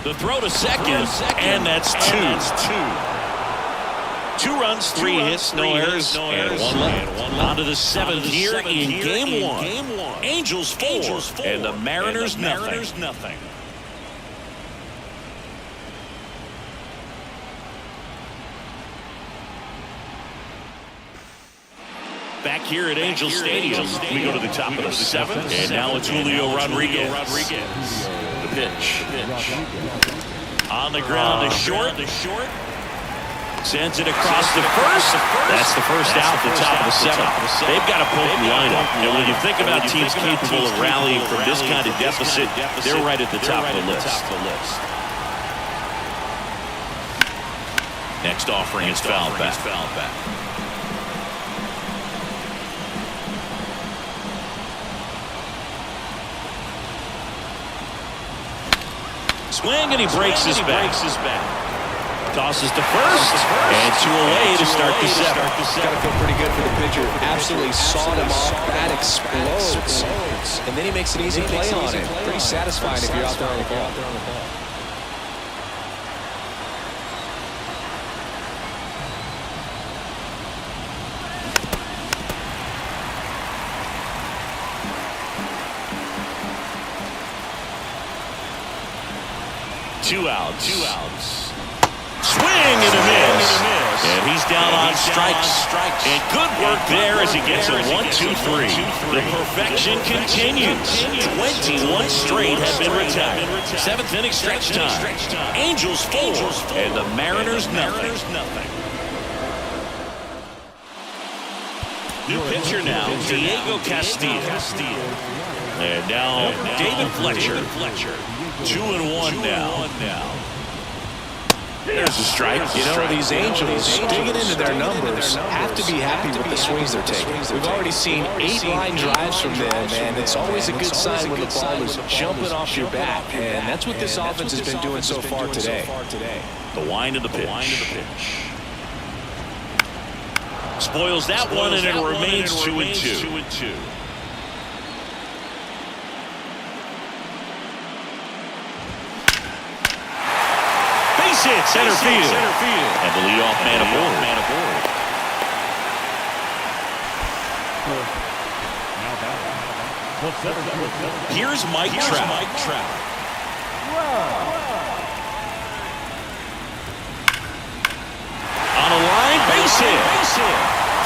Speaker 2: The throw to second, and that's 2. 2 runs, 3 hits, no errors, and 1 left. On to the 7th here in Game 1. Angels 4, and the Mariners nothing. Back here at Angel Stadium, we go to the top of the 7th, and now it's Julio Rodriguez. The pitch. On the ground is short. Sends it across the first. That's the first out at the top of the 7th. They've got a potent lineup. And when you think about teams capable of rallying from this kind of deficit, they're right at the top of the list. Next offering is fouled back. Swing, and he breaks his back. Tosses to first, and 2 away to start the 7th.
Speaker 3: Got to feel pretty good for the pitcher. Absolutely sawed him off. Bat explodes. And then he makes an easy play on it. Pretty satisfying if you're out there on the ball.
Speaker 2: 2 outs. Swing and a miss. And he's down on strikes. And good work there as he gets a 1-2-3. The perfection continues. 21 straight have been retired. 7th inning stretch time. Angels 4 and the Mariners nothing. New pitcher now, Diego Castillo. And now David Fletcher. 2-1 now. There's a strike.
Speaker 3: You know, these Angels, digging into their numbers, have to be happy with the swings they're taking. We've already seen 8 line drives from them, and it's always a good sign when the ball is jumping off your bat. And that's what this offense has been doing so far today.
Speaker 2: The wind of the pitch. Spoils that one, and it remains 2-2. Hit center field. And the leadoff man aboard. Here's Mike Trout. On a line, base hit.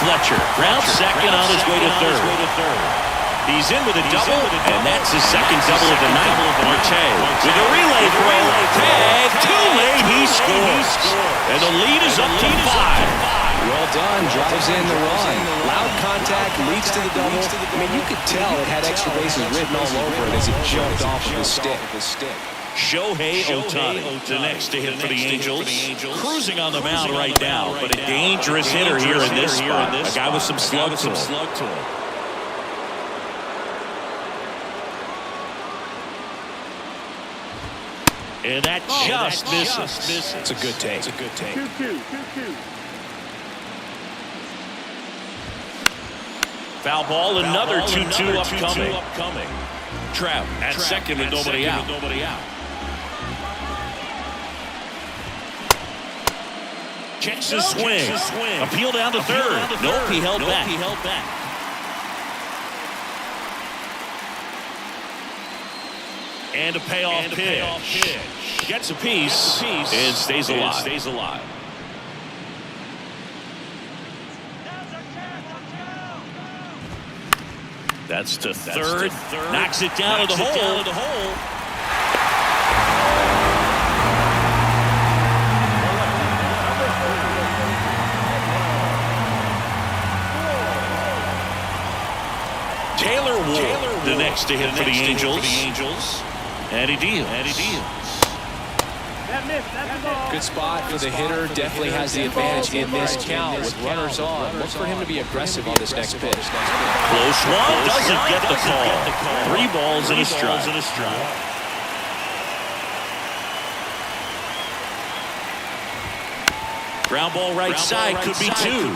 Speaker 2: Fletcher ground second on his way to third. He's in with a double, and that's his second double of the night. Marte with a relay throw. Tag, too late, he scores. And the lead is up to 5.
Speaker 3: Well done. Drives in the run. Loud contact leads to the double. I mean, you could tell it had extra bases written all over it as it jumped off of his stick.
Speaker 2: Shohei Ohtani, the next to hit for the Angels. Cruising on the mound right now, but a dangerous hitter here in this spot. A guy with some slug to him. And that just misses.
Speaker 3: It's a good take. It's a good take.
Speaker 4: 2-2.
Speaker 2: Foul ball, another 2-2 upcoming. Trout at second with nobody out. Checks his swing. Appeal down to third. Nope, he held back. And a payoff pitch. Gets a piece and stays alive. That's to third. Knocks it down to the hole. Taylor Ward, the next to hit for the Angels. And he deals.
Speaker 3: Good spot for the hitter. Definitely has the advantage in this count with runners on. Look for him to be aggressive on this next pitch.
Speaker 2: Close one. Doesn't get the call. 3 balls and a strike. Ground ball right side could be 2.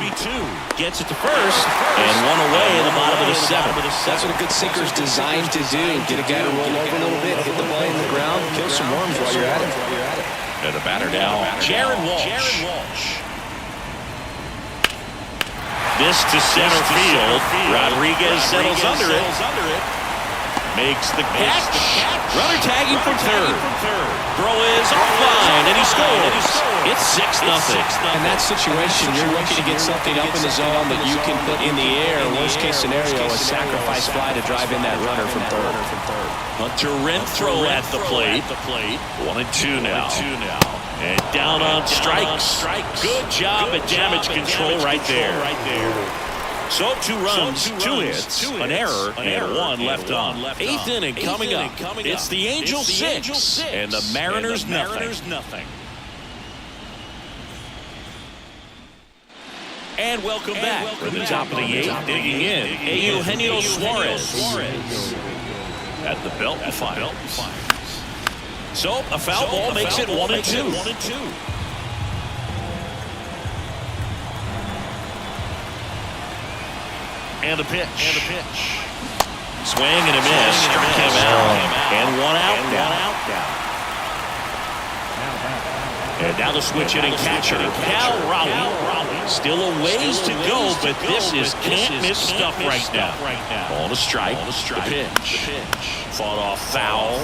Speaker 2: Gets it to first and 1 away in the bottom of the 7th.
Speaker 3: That's what a good sinker's designed to do. Get a guy to roll over a little bit, hit the ball in the ground, kill some worms while you're at it.
Speaker 2: And the batter now, Jared Walsh. This to center field. Rodriguez settles under it. Makes the catch. Runner tagging from third. Throw is offline, and he scores. It's 6-0.
Speaker 3: In that situation, you're looking to get something up in the zone that you can put in the air. Worst case scenario, a sacrifice fly to drive in that runner from third.
Speaker 2: Hunter Renfroe at the plate. 1-2 now. And down on strikes. Good job at damage control right there. So 2 runs, 2 hits, an error, and 1 left on. 8th inning coming up. It's the Angels 6 and the Mariners nothing. And welcome back. From the top of the 8th, digging in, Eugenio Suarez. At the belt fires. So a foul ball makes it 1-2. And a pitch. Swing and a miss. Struck him out. And 1 out now. And now the switch hitting catcher, Cal Raleigh. Still a ways to go, but this is can't-miss stuff right now. Ball to strike. The pitch. Fought off foul.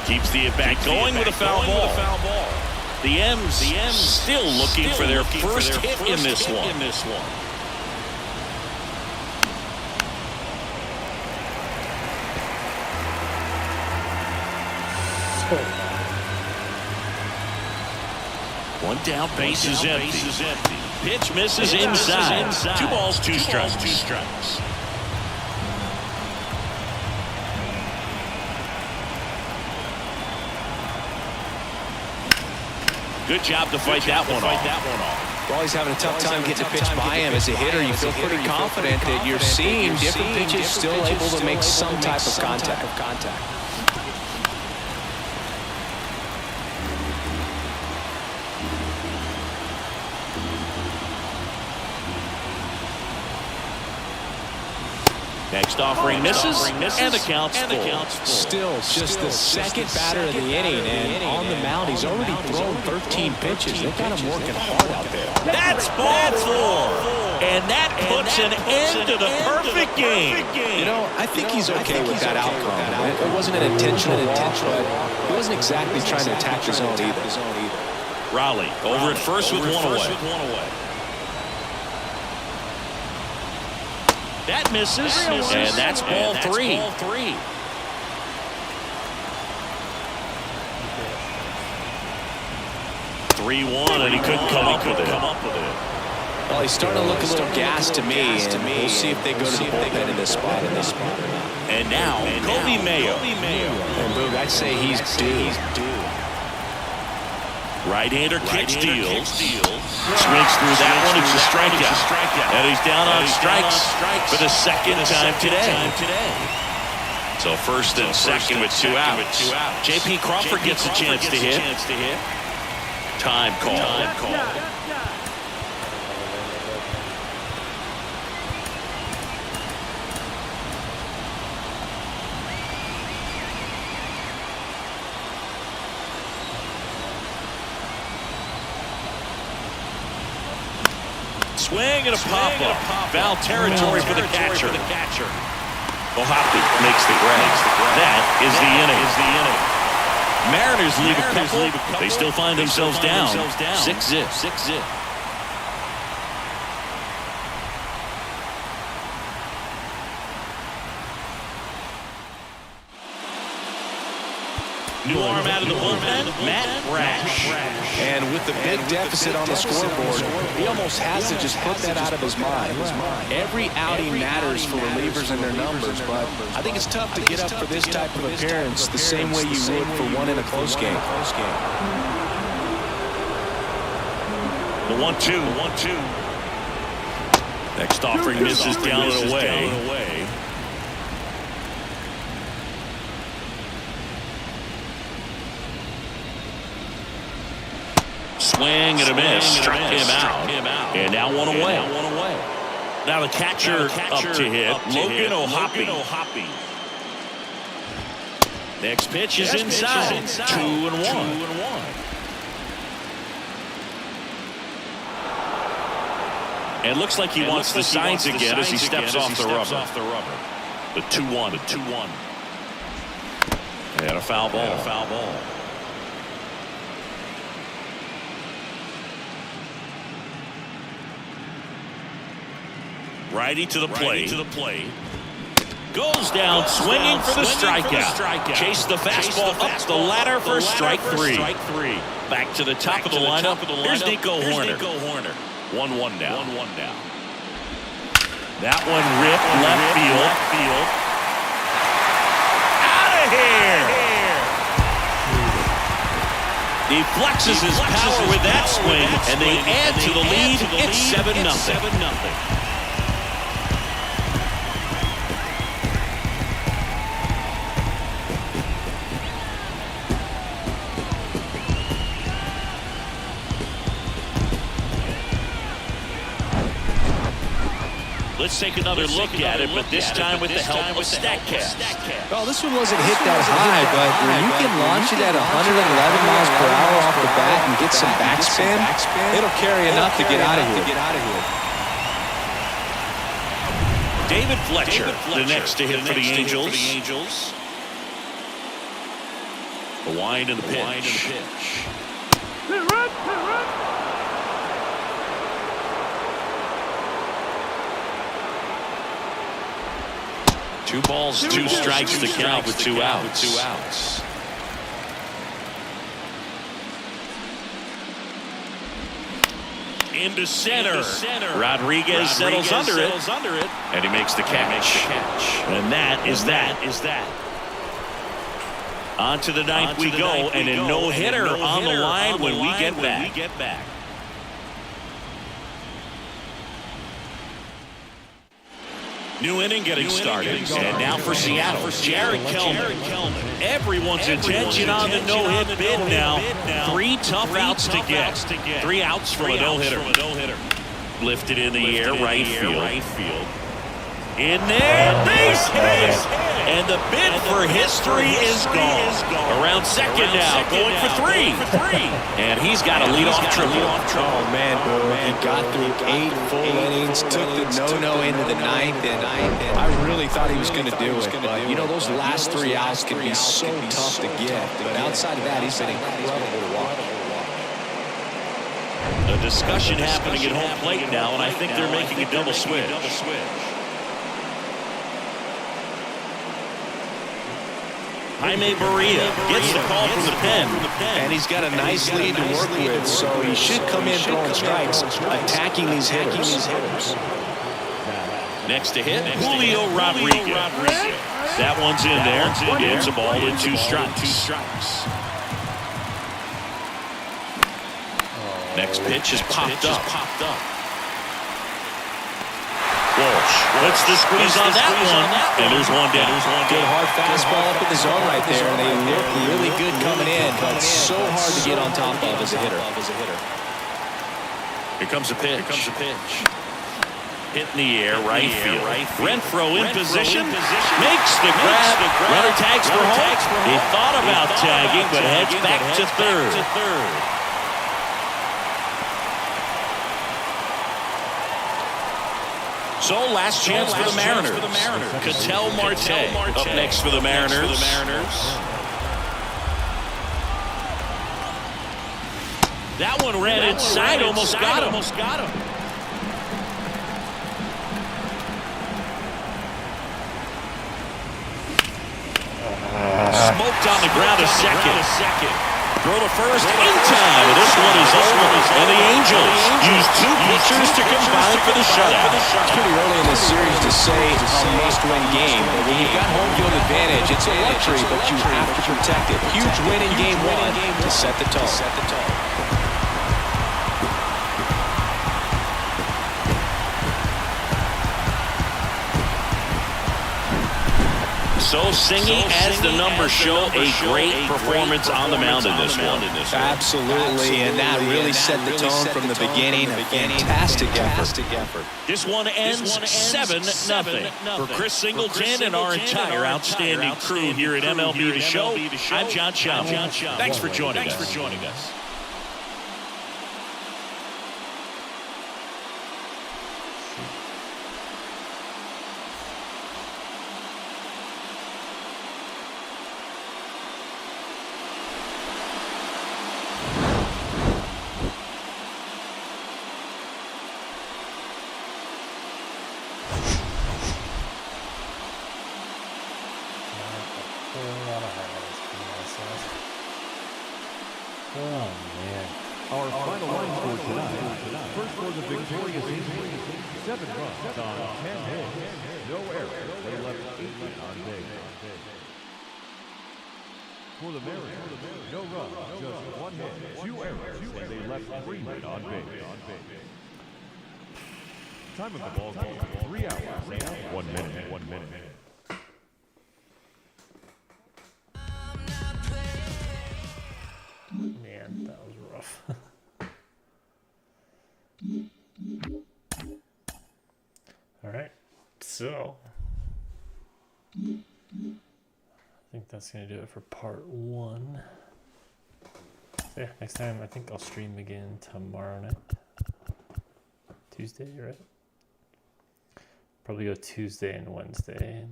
Speaker 2: Keeps the at-bat going with a foul ball. The M's still looking for their first hit in this one. One down, base is empty. Pitch misses inside. 2 balls, 2 strikes. Good job to fight that one off.
Speaker 3: Well, he's having a tough time getting a pitch by him. As a hitter, you feel pretty confident that you're seeing different pitches still able to make some type of contact.
Speaker 2: Next offering misses, and the count's full.
Speaker 3: Still just the second batter of the inning, and on the mound, he's already thrown 13 pitches. They've got him working hard out there.
Speaker 2: That's ball 4, and that puts an end to the perfect game.
Speaker 3: You know, I think he's okay with that outcome. It wasn't an intentional walk, but he wasn't exactly trying to attack the zone either.
Speaker 2: Raleigh over at first with 1 away. That misses, and that's ball three. 3-1, and he couldn't come up with it.
Speaker 3: Well, he's starting to look a little gassed to me, and we'll see if they go to the bullpen in this spot.
Speaker 2: And now, Kobe Mayo.
Speaker 3: And Boog, I'd say he's due.
Speaker 2: Right-hander catch deals. Swings through that one. It's a strikeout. And he's down on strikes for the second time today. So first and second with 2 outs. J.P. Crawford gets a chance to hit. Time call. Swing and a pop-up. Foul territory for the catcher. Ohapi makes the grab. That is the inning. Mariners leave a couple. They still find themselves down. 6-0. New arm out of the bullpen, Matt Brash.
Speaker 3: And with the big deficit on the scoreboard, he almost has to just put that out of his mind. Every outing matters for relievers and their numbers, but I think it's tough to get up for this type of appearance the same way you would for one in a close game.
Speaker 2: The 1-2. Next offering misses down and away. Swing and a miss. Struck him out. And now one away. Now the catcher up to hit. Logan Ohapi. Next pitch is inside. 2-1. And looks like he wants the signs again as he steps off the rubber. The 2-1. And a foul ball. Righty to the plate. Goes down swinging for the strikeout. Chase the fastball up the ladder for strike three. Back to the top of the lineup. Here's Nico Horner. 1-1 now. That one ripped left field. Out of here. He flexes his power with that swing, and they add to the lead. It's 7-0. Let's take another look at it, but this time with the help of StatCast.
Speaker 3: Well, this one wasn't hit that high, but when you can launch it at 111 miles per hour off the bat and get some backspin, it'll carry enough to get out of here.
Speaker 2: David Fletcher, the next to hit for the Angels. The wind and the pitch. Two balls, two strikes to count with 2 outs. Into center. Rodriguez settles under it. And he makes the catch. And that is that. On to the ninth we go, and a no-hitter on the line when we get back. New inning getting started. And now for Seattle, Jared Kelman. Everyone's attention on the no-hit bid now. 3 tough outs to get. 3 outs from a no-hitter. Lifted in the air, right field. In there, base hit. And the bid for history is gone. Around second now, going for 3. And he's got a leadoff triple.
Speaker 3: Oh, man, he got through 8 full innings, took the no-no into the 9th, and I really thought he was going to do it. But, you know, those last 3 outs can be so tough to get. But outside of that, he's been incredible to watch.
Speaker 2: A discussion happening at home plate now, and I think they're making a double switch. Jaime Barria gets the call from the pen.
Speaker 3: And he's got a nice lead to work with, so he should come in throwing strikes, attacking these hitters.
Speaker 2: Next to hit, Julio Rodriguez. That one's in there. It's a ball and 2 strikes. Next pitch is popped up. Walsh puts the squeeze on that one, and there's one down.
Speaker 3: Good hard fastball up in the zone right there, and they look really good coming in, but so hard to get on top of as a hitter.
Speaker 2: Here comes a pitch. Hit in the air, right field. Renfroe in position, makes the grab. Runner tags for home. He thought about tagging, but heads back to third. So last chance for the Mariners. Ketel Marte up next for the Mariners. That one ran inside, almost got him. Smoked on the ground a second. Throw to first in time. This one is over. And the Angels use 2 pitchers to combine for the shutout.
Speaker 3: It's pretty early in this series to say a must-win game, but when you've got home field advantage, it's a luxury, but you have to protect it. Huge win in game 1 to set the tone.
Speaker 2: So singing as the numbers show, a great performance on the mound in this one.
Speaker 3: Absolutely, and that really set the tone from the beginning. A fantastic effort.
Speaker 2: This one ends 7-0. For Chris Singleton and our entire outstanding crew here at MLB The Show, I'm John Schaumburg. Thanks for joining us.
Speaker 1: Oh, man.
Speaker 4: Our final line score tonight. First for the victorious Yankees, 7 runs on 10 hits. No errors. They left 8 men on base. For the Mariners, no runs, just 1 hit, 2 errors, and they left 3 men on base. Time of the ball game, 3 hours and 1 minute.
Speaker 1: Man, that was rough. All right, so I think that's gonna do it for part 1. So yeah, next time I think I'll stream again tomorrow night, Tuesday, right? Probably go Tuesday and Wednesday.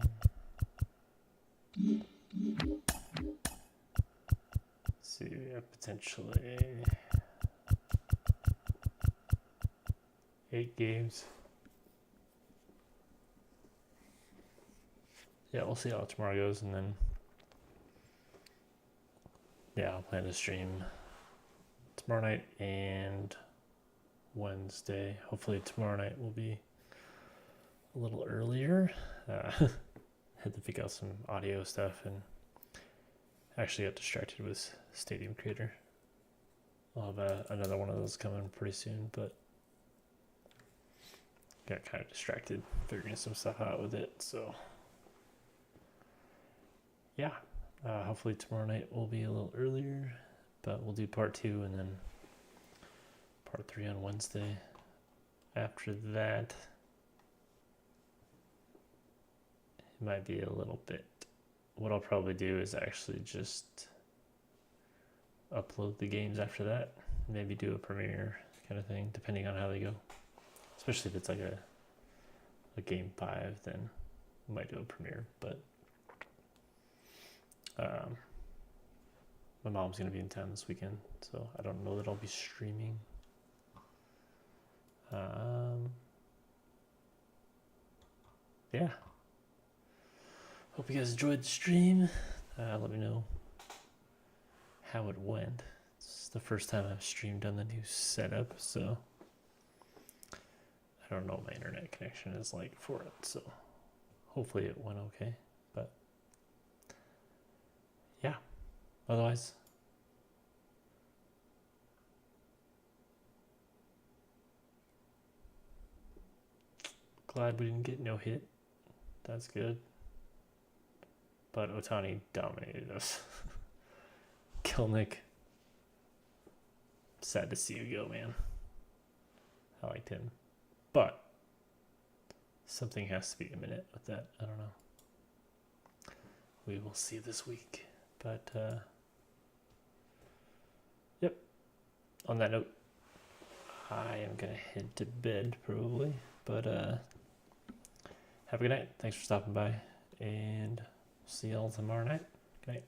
Speaker 1: See, potentially 8 games. Yeah, we'll see how tomorrow goes, and then yeah, I'll plan to stream tomorrow night and Wednesday. Hopefully tomorrow night will be a little earlier. Had to figure out some audio stuff, and actually got distracted with Stadium Creator. I'll have another one of those coming pretty soon, but got kind of distracted figuring some stuff out with it. So yeah, hopefully tomorrow night will be a little earlier, but we'll do part 2 and then part 3 on Wednesday. After that, it might be a little bit. What I'll probably do is actually just upload the games after that. Maybe do a premiere kind of thing, depending on how they go. Especially if it's like a game 5, then we might do a premiere. But my mom's going to be in town this weekend, so I don't know that I'll be streaming. Yeah. Hope you guys enjoyed the stream. Let me know how it went. It's the first time I've streamed on the new setup, so I don't know what my internet connection is like for it, so hopefully it went okay. But yeah, otherwise, glad we didn't get no hit. That's good. But Ohtani dominated us. Kelnick, sad to see you go, man. I liked him. But something has to be imminent with that. I don't know. We will see this week. But, yep. On that note, I am going to head to bed probably. But have a good night. Thanks for stopping by. And see y'all tomorrow night. Good night.